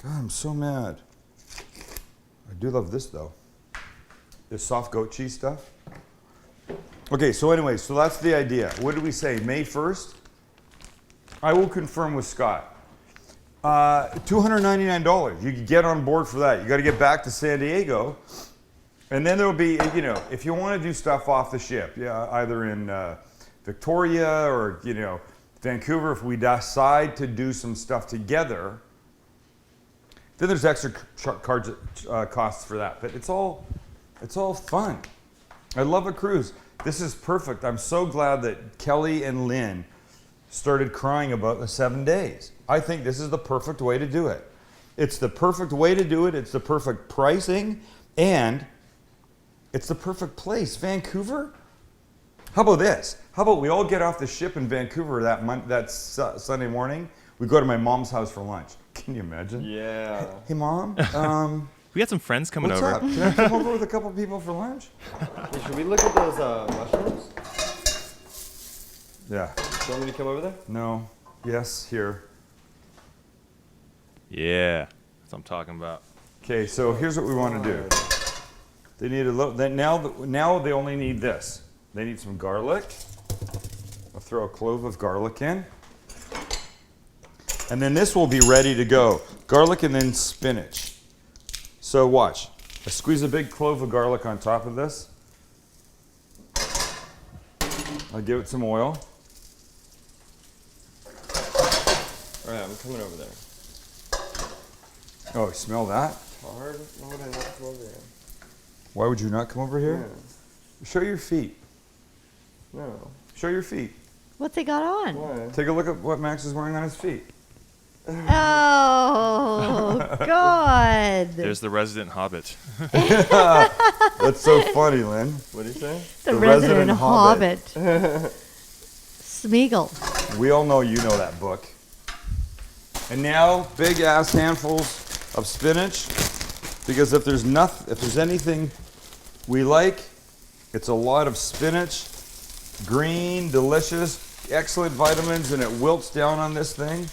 I'm so mad. I do love this though. This soft goat cheese stuff. Okay, so anyway, so that's the idea. What did we say? May 1st? I will confirm with Scott. $299. You can get on board for that. You got to get back to San Diego. And then there'll be, you know, if you want to do stuff off the ship, yeah, either in Victoria or, you know, Vancouver, if we decide to do some stuff together, then there's extra costs for that. But it's all fun. I love a cruise. This is perfect. I'm so glad that Kelly and Lynn started crying about the 7 days. I think this is the perfect way to do it. It's the perfect way to do it. It's the perfect pricing, and it's the perfect place. Vancouver? How about this? How about we all get off the ship in Vancouver that Sunday morning? We go to my mom's house for lunch. Can you imagine? Yeah. Hey, Mom. We got some friends coming What's over. up? Can I come over with a couple people for lunch? Hey, should we look at those mushrooms? Yeah. Do you want me to come over there? No. Yes. Here. Yeah. That's what I'm talking about. Okay. So here's what we want to do. They need a little. Now they only need this. They need some garlic. I'll throw a clove of garlic in. And then this will be ready to go. Garlic and then spinach. So watch. I squeeze a big clove of garlic on top of this. I'll give it some oil. All right, I'm coming over there. Oh, smell that? Hard? Why would I not come over there? Why would you not come over here? Show your feet. No. Show your feet. What's he got on? Why? Take a look at what Max is wearing on his feet. Oh, God. There's the resident hobbit. That's so funny, Lynn. What did you say? The resident resident hobbit. Smeagol. We all know you know that book. And now, big ass handfuls of spinach, because if there's anything we like, it's a lot of spinach, green, delicious, excellent vitamins, and it wilts down on this thing.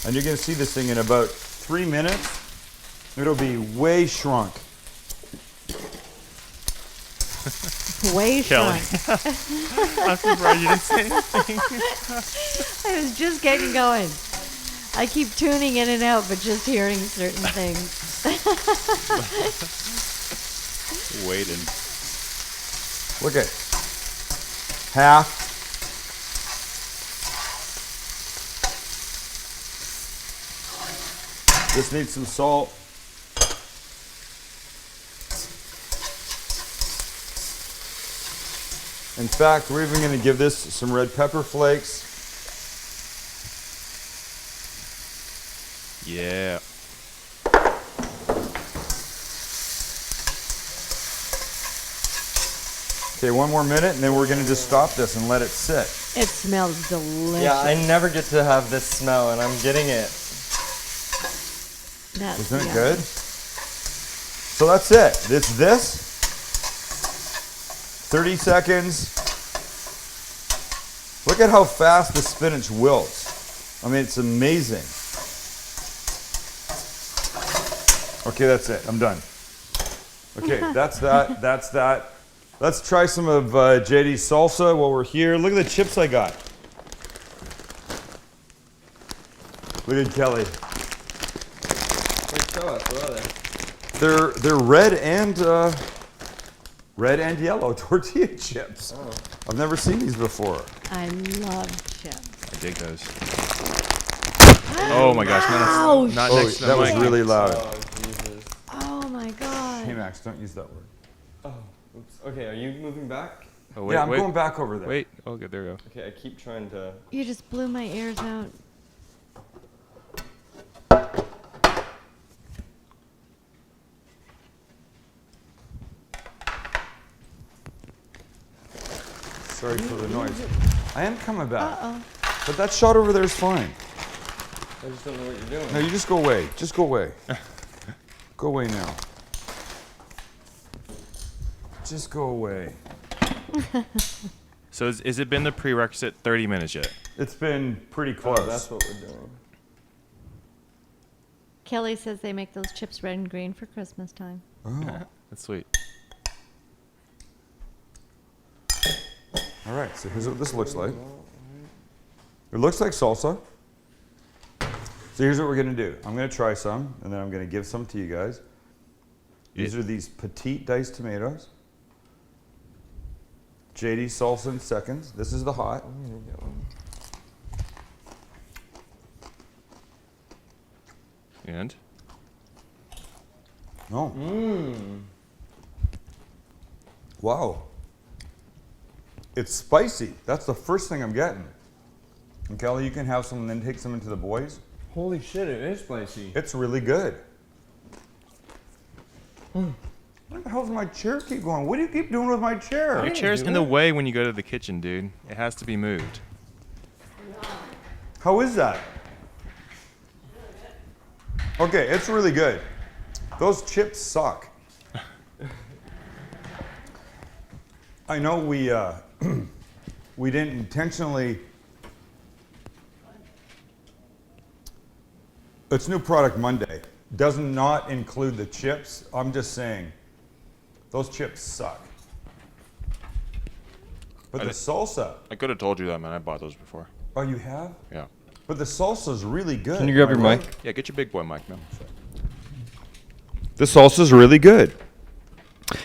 And you're gonna see this thing in about 3 minutes. It'll be way shrunk. Way Kelly. shrunk. I'm surprised you didn't say anything. I was just getting going. I keep tuning in and out, but just hearing certain things. Waiting. Look at half. This needs some salt. In fact, we're even going to give this some red pepper flakes. Yeah. Okay, 1 more minute, and then we're going to just stop this and let it sit. It smells delicious. Yeah, I never get to have this smell, and I'm getting it. That's Isn't it yummy. good? So that's it. It's this. 30 seconds. Look at how fast the spinach wilts. I mean, it's amazing. Okay, that's it. I'm done. Okay, that's that. That's that. Let's try some of JD's salsa while we're here. Look at the chips I got. Look at Kelly. Wait, show us. What are they? They're red and yellow tortilla chips. Oh. I've never seen these before. I love chips. I dig those. Oh my gosh, Ouch. not Oh, next to the that was mic. really loud. Oh, Jesus. Oh my God. Hey Max, don't use that word. Oh, oops. Okay, are you moving back? Oh, wait, Yeah, I'm wait, going back over there. Wait. Oh, good. There we go. Okay, I keep trying to. You just blew my ears out. Sorry for the noise. I am coming back. Uh-oh. But that shot over there is fine. I just don't know what you're doing. No, you just go away. Just go away. Go away now. Just go away. So is it been the prerequisite 30 minutes yet? It's been pretty close. Oh, that's what we're doing. Kelly says they make those chips red and green for Christmas time. Oh. That's sweet. All right, so here's what this looks like. It looks like salsa. So here's what we're gonna do. I'm gonna try some, and then I'm gonna give some to you guys. These are these petite diced tomatoes. JD salsa in seconds. This is the hot. I'm gonna get one. And? Oh, Mmm. wow. It's spicy. That's the first thing I'm getting. And Kelly, you can have some and then take some into the boys. Holy shit, it is spicy. It's really good. What the hell's my chair keep going? What do you keep doing with my chair? Your chair's in the way when you go to the kitchen, dude. It has to be moved. How is that? Okay, it's really good. Those chips suck. I know we we didn't intentionally. It's New Product Monday. Does not include the chips. I'm just saying, those chips suck. But I the di- salsa. I could have told you that, man. I bought those before. Oh, you have? Yeah. But the salsa's really good. Can you grab your mic? Yeah, get your big boy mic now. The salsa's really good.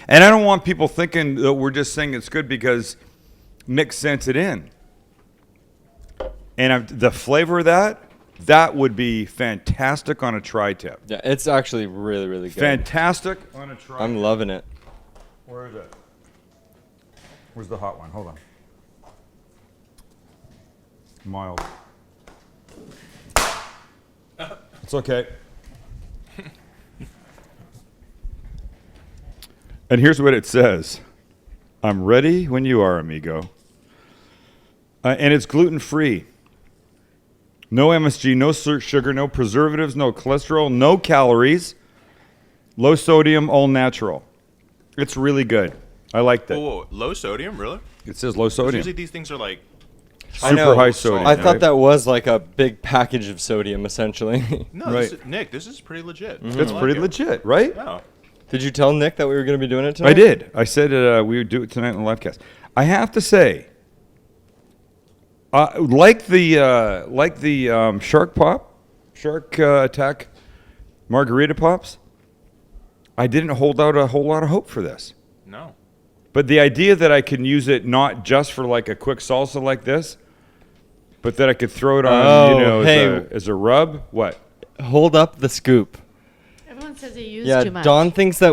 And I don't want people thinking that we're just saying it's good because Nick sent it in. And the flavor of that would be fantastic on a tri-tip. Yeah, it's actually really, really good. Fantastic on a tri-tip. I'm loving it. Where is it? Where's the hot one? Hold on. Mild. It's okay. And here's what it says. I'm ready when you are, amigo. And it's gluten-free. No MSG, no sugar, no preservatives, no cholesterol, no calories. Low sodium, all natural. It's really good. I liked it. Whoa, low sodium, really? It says low sodium. Usually these things are like I know. Super high sodium. I thought right? that was like a big package of sodium, essentially. no. Right. Nick, this is pretty legit. It's I like pretty it. legit, right? Yeah. Did you tell Nick that we were going to be doing it tonight? I did. I said we would do it tonight on the livecast. I have to say, like the shark attack margarita pops, I didn't hold out a whole lot of hope for this. No. But the idea that I can use it not just for like a quick salsa like this, but that I could throw it on, as a rub. What? Hold up the scoop. Everyone says you use Yeah, too much. Don thinks that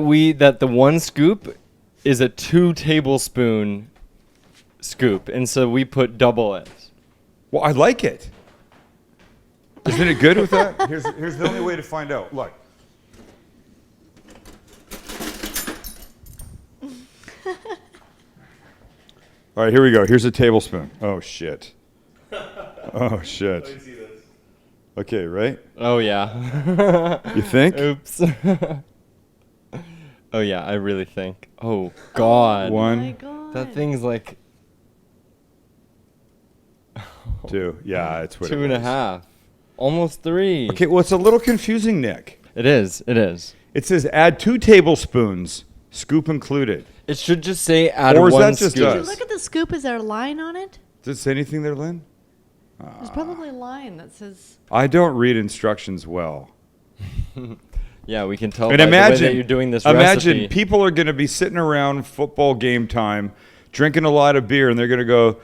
the one scoop is a 2 tablespoon scoop, and so we put double it. Well, I like it. Isn't it good with that? Here's the only way to find out. Look. All right, here we go. Here's a tablespoon. Oh, shit. Oh, shit. Okay, right? Oh yeah. You think? Oops. Oh yeah, I really think. Oh God. Oh my One, God. That thing's like 2. Yeah, it's what 2.5. Almost 3. Okay, well, it's a little confusing, Nick. It is. It is. It says add 2 tablespoons, scoop included. It should just say add Or is 1 that just scoop. us? Did you look at the scoop? Is there a line on it? Does it say anything there, Lynn? There's probably a line that says. I don't read instructions well. Yeah, we can tell And by the way imagine, that you're doing this imagine recipe. people are going to be sitting around football game time, drinking a lot of beer, and they're going to go,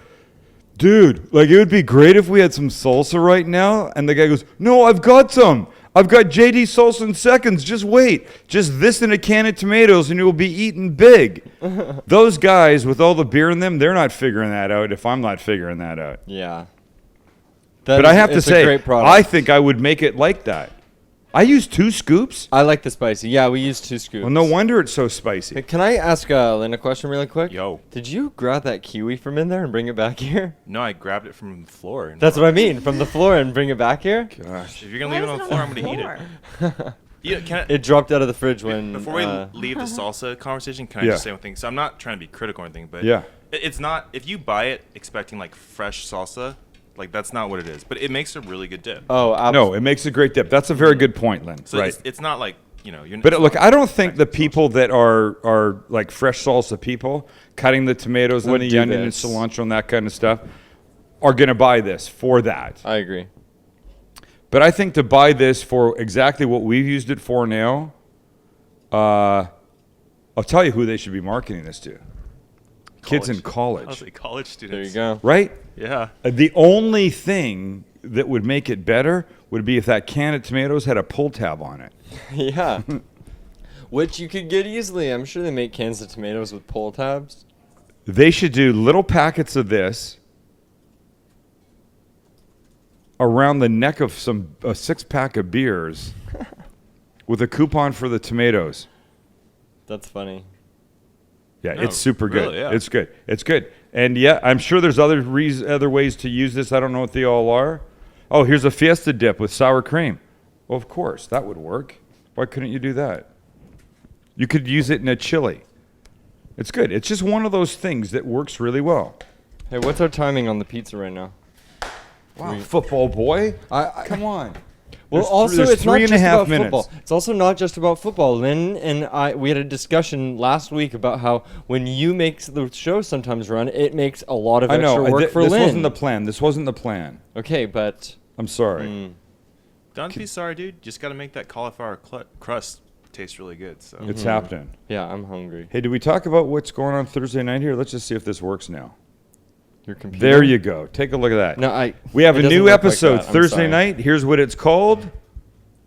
dude, like it would be great if we had some salsa right now. And the guy goes, no, I've got some. I've got JD salsa in seconds. Just wait. Just this and a can of tomatoes, and you'll be eating big. Those guys with all the beer in them, they're not figuring that out if I'm not figuring that out. Yeah. But I have to it's a say, great product. I think I would make it like that. I use 2 scoops. I like the spicy. Yeah, we use 2 scoops. Well, no wonder it's so spicy. Hey, can I ask Lynn a question really quick? Yo. Did you grab that kiwi from in there and bring it back here? No, I grabbed it from the floor. And That's what I mean. From the floor and bring it back here? Gosh. If you're gonna Why leave it was on the floor, I'm gonna eat it. Yeah, can I, It dropped out of the fridge when. before we leave the salsa conversation, can I Yeah. just say one thing? So I'm not trying to be critical or anything, but Yeah. it's not. If you buy it expecting like fresh salsa, like that's not what it is. But it makes a really good dip. Oh, No, it makes a great dip. That's a very good point, Lynn. So right. it's not like you're. But it's look, not I don't think the expecting people that are like fresh salsa people, cutting the tomatoes and Would the do onion and this. cilantro and that kind of stuff, are going to buy this for that. I agree. But I think to buy this for exactly what we've used it for now, I'll tell you who they should be marketing this to. Kids in I was college, like college There students. you go. right? Yeah. The only thing that would make it better would be if that can of tomatoes had a pull tab on it. Yeah. Which you could get easily. I'm sure they make cans of tomatoes with pull tabs. They should do little packets of this around the neck of a 6-pack of beers with a coupon for the tomatoes. That's funny. Yeah, No, it's super good. really, yeah. It's good. It's good. And yeah, I'm sure there's other ways to use this. I don't know what they all are. Oh, here's a Fiesta dip with sour cream. Well, of course, that would work. Why couldn't you do that? You could use it in a chili. It's good. It's just one of those things that works really well. Hey, what's our timing on the pizza right now? Wow, football boy. Come on. Well, also, there's it's not 3.5 just about minutes. football. It's also not just about football. Lynn and I, we had a discussion last week about how when you make the show sometimes run, it makes a lot of I extra know. work for this Lynn. wasn't the plan. This wasn't the plan. Okay, but I'm sorry. Don't be sorry, dude. Just got to make that cauliflower crust taste really good. So It's happening. Yeah, I'm hungry. Hey, did we talk about what's going on Thursday night here? Let's just see if this works now. Your computer. There you go. Take a look at that. No, We have it a doesn't new look like episode that. I'm Thursday sorry. night. Here's what it's called.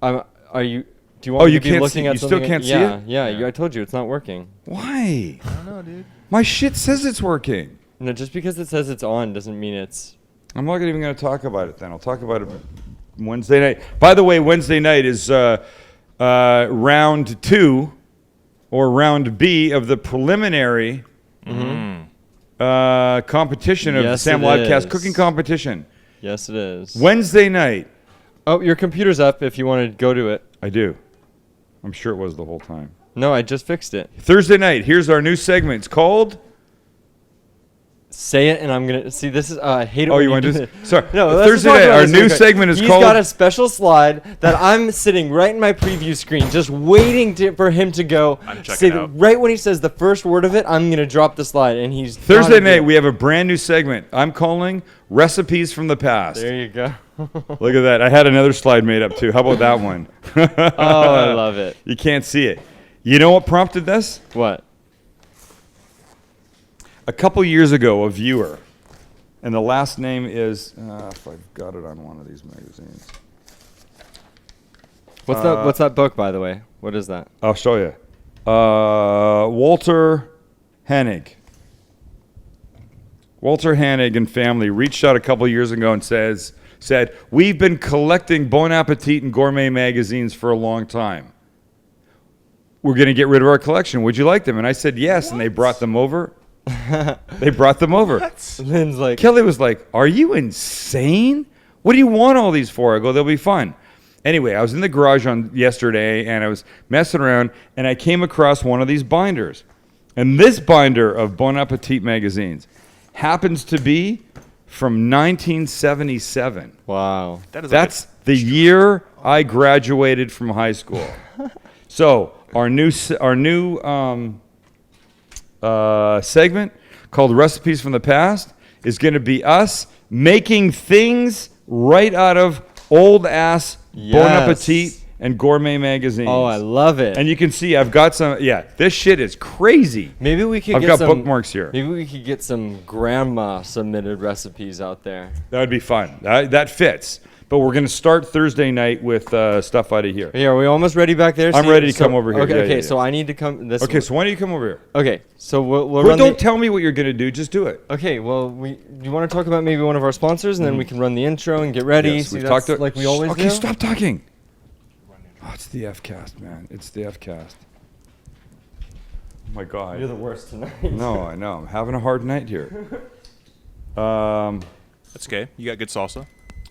Are you? Do you want Oh, me you to be can't looking see- at you still something? can't see yeah, it? Yeah, I told you it's not working. Why? I don't know, dude. My shit says it's working. No, just because it says it's on doesn't mean it's. I'm not even going to talk about it then. I'll talk about it Wednesday night. By the way, Wednesday night is round 2 or round B of the preliminary competition of the Yes, Sam it Livecast is. cooking competition. Yes, it is. Wednesday night. Oh, your computer's up. If you want to go to it. I do. I'm sure it was the whole time. No, I just fixed it. Thursday night. Here's our new segment. It's called. Say it, and I'm gonna see. This is. I hate it. Oh, when you want to do do this. this? Sorry. No, let's Thursday talk night. about Our this new real quick. segment is He's called. got a special slide that I'm sitting right in my preview screen, just waiting for him to go. I'm checking say out. right when he says the first word of it, I'm gonna drop the slide, and he's Thursday gotta do night, it. we have a brand new segment. I'm calling Recipes from the Past. There you go. Look at that. I had another slide made up too. How about that one? Oh, I love it. You can't see it. You know what prompted this? What? A couple years ago, a viewer, and the last name is, if I've got it on one of these magazines. What's that book, by the way? What is that? I'll show you. Walter Hennig. Walter Hennig and family reached out a couple years ago and said, we've been collecting Bon Appetit and gourmet magazines for a long time. We're going to get rid of our collection. Would you like them? And I said yes, and they brought them over. They brought them over. Lynn's like, Kelly was like, are you insane? What do you want all these for? I go, they'll be fun. Anyway, I was in the garage on yesterday, and I was messing around, and I came across one of these binders. And this binder of Bon Appetit magazines happens to be from 1977. wow. That's the year I graduated from high school. So our new segment called Recipes from the Past is going to be us making things right out of old ass Bon Yes. Appetit and gourmet magazines. Oh, I love it. And you can see I've got some. Yeah, this shit is crazy. Maybe we could I've get got some bookmarks here. Maybe we could get some grandma submitted recipes out there. That would be fun. That fits. But we're going to start Thursday night with stuff out of here. Hey, are we almost ready back there? I'm ready to come over here. Okay, Yeah, okay. yeah, So I need to come this Okay, so why don't you come over here? Okay, so we'll Well, run don't tell me what you're going to do. Just do it. Okay, well, you want to talk about maybe one of our sponsors, and then we can run the intro and get ready. Yes, See, we've that's talked to, like we always okay, do. stop talking. Oh, it's the F-cast, man. It's the F-cast. Oh, my God. You're the worst tonight. No, I know. I'm having a hard night here. That's okay. You got good salsa.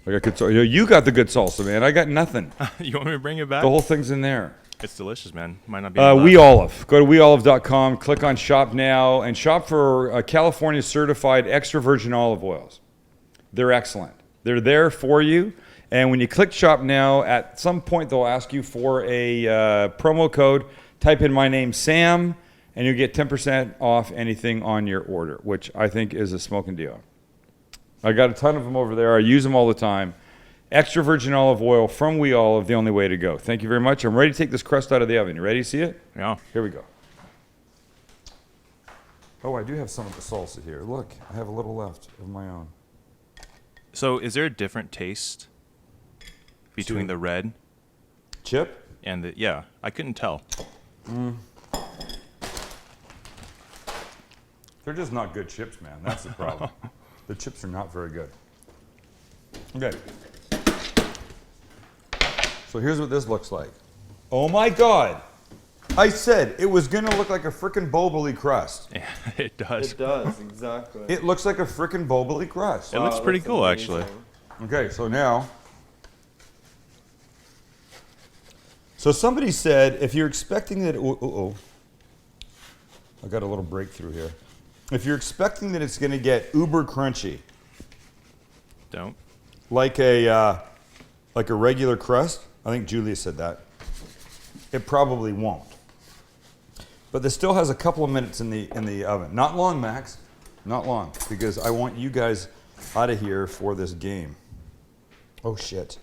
I got good salsa. You got the good salsa, man. I got nothing. You want me to bring it back? The whole thing's in there. It's delicious, man. Might not be. enough. WeOlive. Go to weolive.com, click on Shop Now, and shop for California certified extra virgin olive oils. They're excellent. They're there for you. And when you click Shop Now, at some point they'll ask you for a promo code. Type in my name, Sam, and you'll get 10% off anything on your order, which I think is a smoking deal. I got a ton of them over there. I use them all the time. Extra virgin olive oil from WeOlive, the only way to go. Thank you very much. I'm ready to take this crust out of the oven. You ready to see it? Yeah. Here we go. Oh, I do have some of the salsa here. Look, I have a little left of my own. So, is there a different taste between the red Chip? and the? Yeah, I couldn't tell. They're just not good chips, man. That's the problem. The chips are not very good. Okay. So here's what this looks like. Oh my God. I said it was going to look like a frickin' Boboli crust. Yeah, it does. It does, exactly. It looks like a frickin' Boboli crust. It looks pretty cool, actually. Okay, so now. So somebody said if you're expecting that. I got a little breakthrough here. If you're expecting that it's going to get uber crunchy, Don't. like a regular crust, I think Julia said that, it probably won't. But this still has a couple of minutes in the oven. Not long, Max. Not long, because I want you guys out of here for this game. Oh, shit.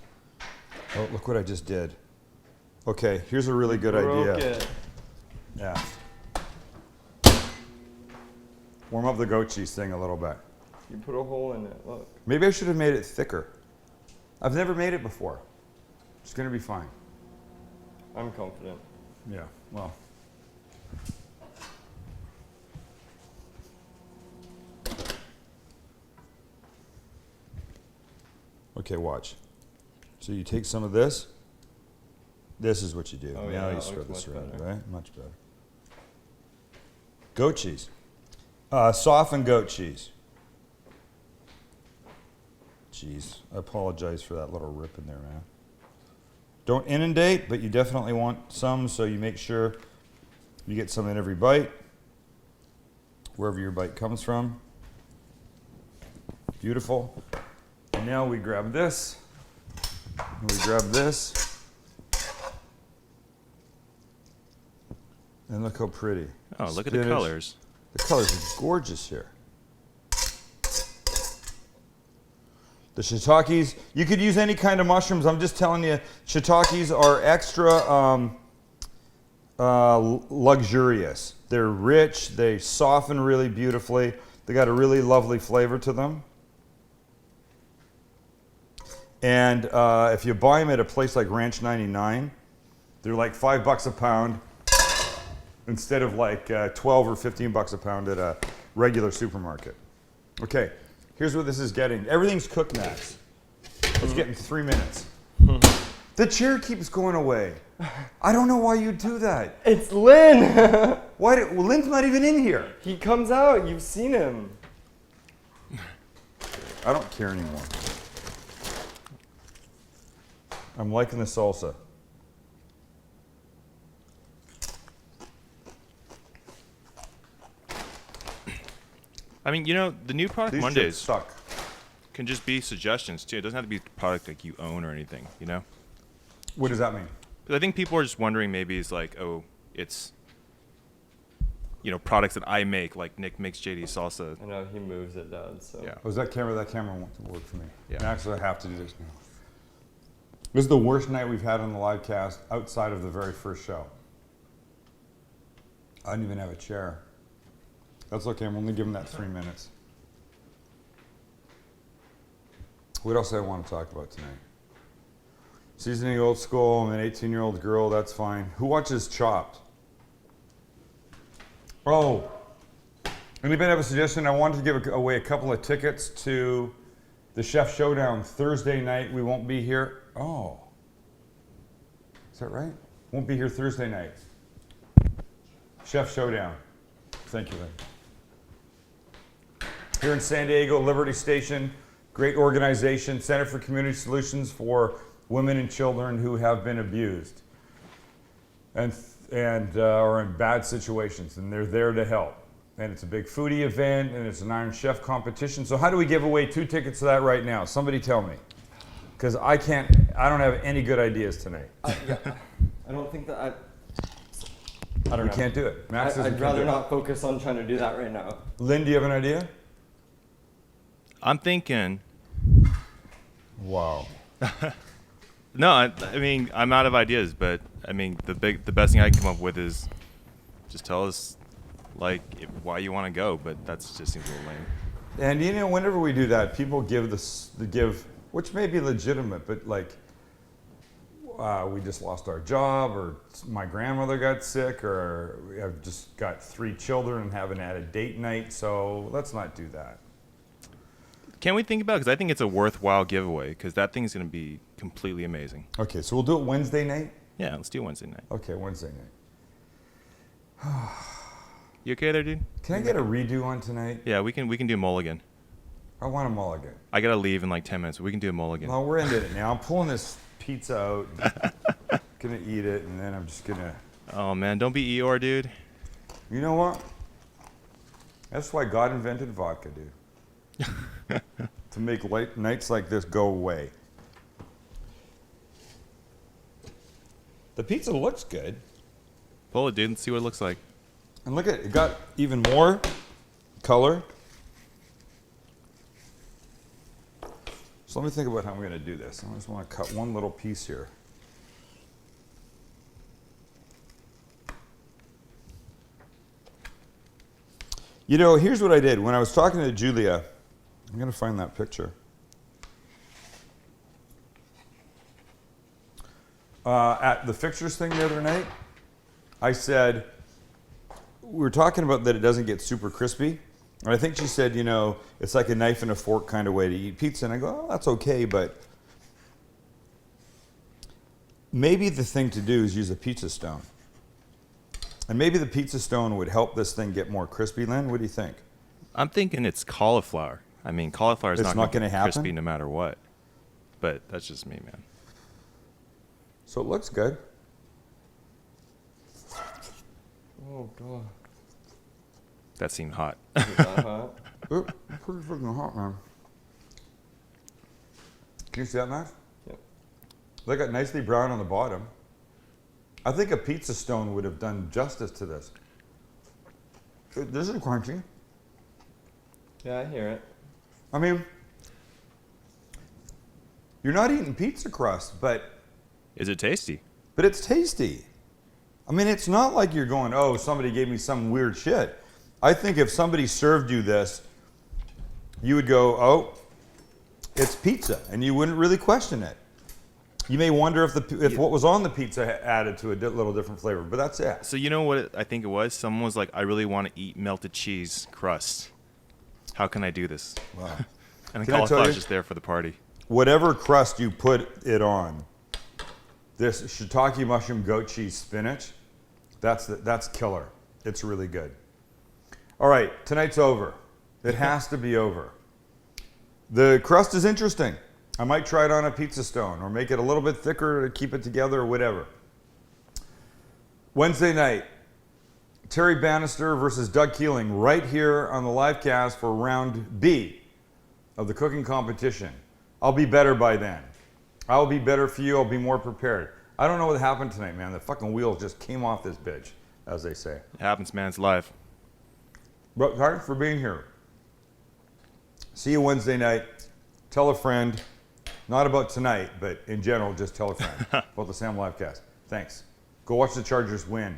Oh, look what I just did. Okay, here's a really good idea. It. Yeah. Warm up the goat cheese thing a little bit. You put a hole in it. Look. Maybe I should have made it thicker. I've never made it before. It's going to be fine. I'm confident. Yeah, well. Okay, watch. So you take some of this. This is what you do. Oh, now yeah, you that spread looks this much around, better. right? Much better. Goat cheese. Softened goat cheese. Jeez, I apologize for that little rip in there, man. Don't inundate, but you definitely want some, so you make sure you get some in every bite, wherever your bite comes from. Beautiful. And now we grab this, and we grab this, and look how pretty. Oh, look at the Spinach. colors. The colors are gorgeous here. The shiitakes, you could use any kind of mushrooms. I'm just telling you, shiitakes are extra luxurious. They're rich, they soften really beautifully. They got a really lovely flavor to them. And if you buy them at a place like Ranch 99, they're like $5 a pound instead of like 12 or 15 bucks a pound at a regular supermarket. Okay, here's what this is getting. Everything's cooked, Max. Let's get in 3 minutes. The chair keeps going away. I don't know why you do that. It's Lynn. Why? Well, Lynn's not even in here. He comes out. You've seen him. I don't care anymore. I'm liking the salsa. I mean, you know, the new product These chips Mondays suck. can just be suggestions too. It doesn't have to be a product like you own or anything, you know? What does that mean? 'Cause I think people are just wondering maybe it's like, oh, it's, you know, products that I make, like Nick makes JD salsa. I know he moves it down. So. Yeah. Oh, is that camera? That camera won't work for me. Yeah. Actually, I have to do this now. This is the worst night we've had on the live cast outside of the very first show. I didn't even have a chair. That's okay. I'm only giving that 3 minutes. What else do I want to talk about tonight? Seasoning old school. I'm an 18-year-old girl. That's fine. Who watches Chopped? Oh. Anybody have a suggestion? I wanted to give away a couple of tickets to the Chef Showdown Thursday night. We won't be here. Oh. Is that right? Won't be here Thursday night. Chef Showdown. Thank you, Lynn. Here in San Diego, Liberty Station, great organization, Center for Community Solutions for women and children who have been abused and are in bad situations, and they're there to help. And it's a big foodie event, and it's an Iron Chef competition. So how do we give away 2 tickets to that right now? Somebody tell me, because I don't have any good ideas tonight. I don't think that I don't know. You can't do it. Max says we I'd can't rather do it. not focus on trying to do that right now. Lynn, do you have an idea? I'm thinking, Wow. no, I mean, I'm out of ideas, but I mean, the best thing I can come up with is just tell us, like, why you want to go, but that just seems a little lame. And you know, whenever we do that, people give which may be legitimate, but like, we just lost our job, or my grandmother got sick, or I've just got 3 children and haven't had a date night, so let's not do that. Can we think about it? Because I think it's a worthwhile giveaway, because that thing's going to be completely amazing. Okay, so we'll do it Wednesday night? Yeah, let's do Wednesday night. Okay, Wednesday night. You okay there, dude? Can I get a redo on tonight? Yeah, we can do mulligan. I want a mulligan. I gotta leave in like 10 minutes, so we can do a mulligan. No, we're into it now. I'm pulling this pizza out, gonna eat it, and then I'm just gonna... Oh man, don't be Eeyore, dude. You know what? That's why God invented vodka, dude. To make nights like this go away. The pizza looks good. Pull it, dude, and see what it looks like. And look at it, it got even more color. So let me think about how I'm going to do this. I just want to cut one little piece here. You know, here's what I did. When I was talking to Julia, I'm going to find that picture. At the fixtures thing the other night, I said, we were talking about that it doesn't get super crispy. And I think she said, you know, it's like a knife and a fork kind of way to eat pizza. And I go, oh, that's okay, but maybe the thing to do is use a pizza stone. And maybe the pizza stone would help this thing get more crispy, Lynn. What do you think? I'm thinking it's cauliflower. I mean, cauliflower is It's not not going gonna to be happen? crispy no matter what. But that's just me, man. So it looks good. Oh god. That seemed hot. Is it that hot? It's pretty freaking hot, man. Can you see that, Max? Yep. They got nicely brown on the bottom. I think a pizza stone would have done justice to this. This is crunchy. Yeah, I hear it. I mean, you're not eating pizza crust, but Is it tasty? it's tasty. I mean, it's not like you're going, oh, somebody gave me some weird shit. I think if somebody served you this, you would go, oh, it's pizza, and you wouldn't really question it. You may wonder if what was on the pizza added to a little different flavor, but that's it. So you know what I think it was? Someone was like, I really want to eat melted cheese crust. How can I do this? Wow. And the Can I tell cauliflower's you? just there for the party. Whatever crust you put it on, this shiitake mushroom goat cheese spinach, that's killer. It's really good. All right, tonight's over. It has to be over. The crust is interesting. I might try it on a pizza stone or make it a little bit thicker to keep it together or whatever. Wednesday night, Terry Bannister versus Doug Keeling right here on the livecast for round B of the cooking competition. I'll be better by then. I'll be better for you. I'll be more prepared. I don't know what happened tonight, man. The fucking wheels just came off this bitch, as they say. It happens, man. It's live. But thanks for being here. See you Wednesday night. Tell a friend. Not about tonight, but in general, just tell a friend about the Sam Livecast. Thanks. Go watch the Chargers win.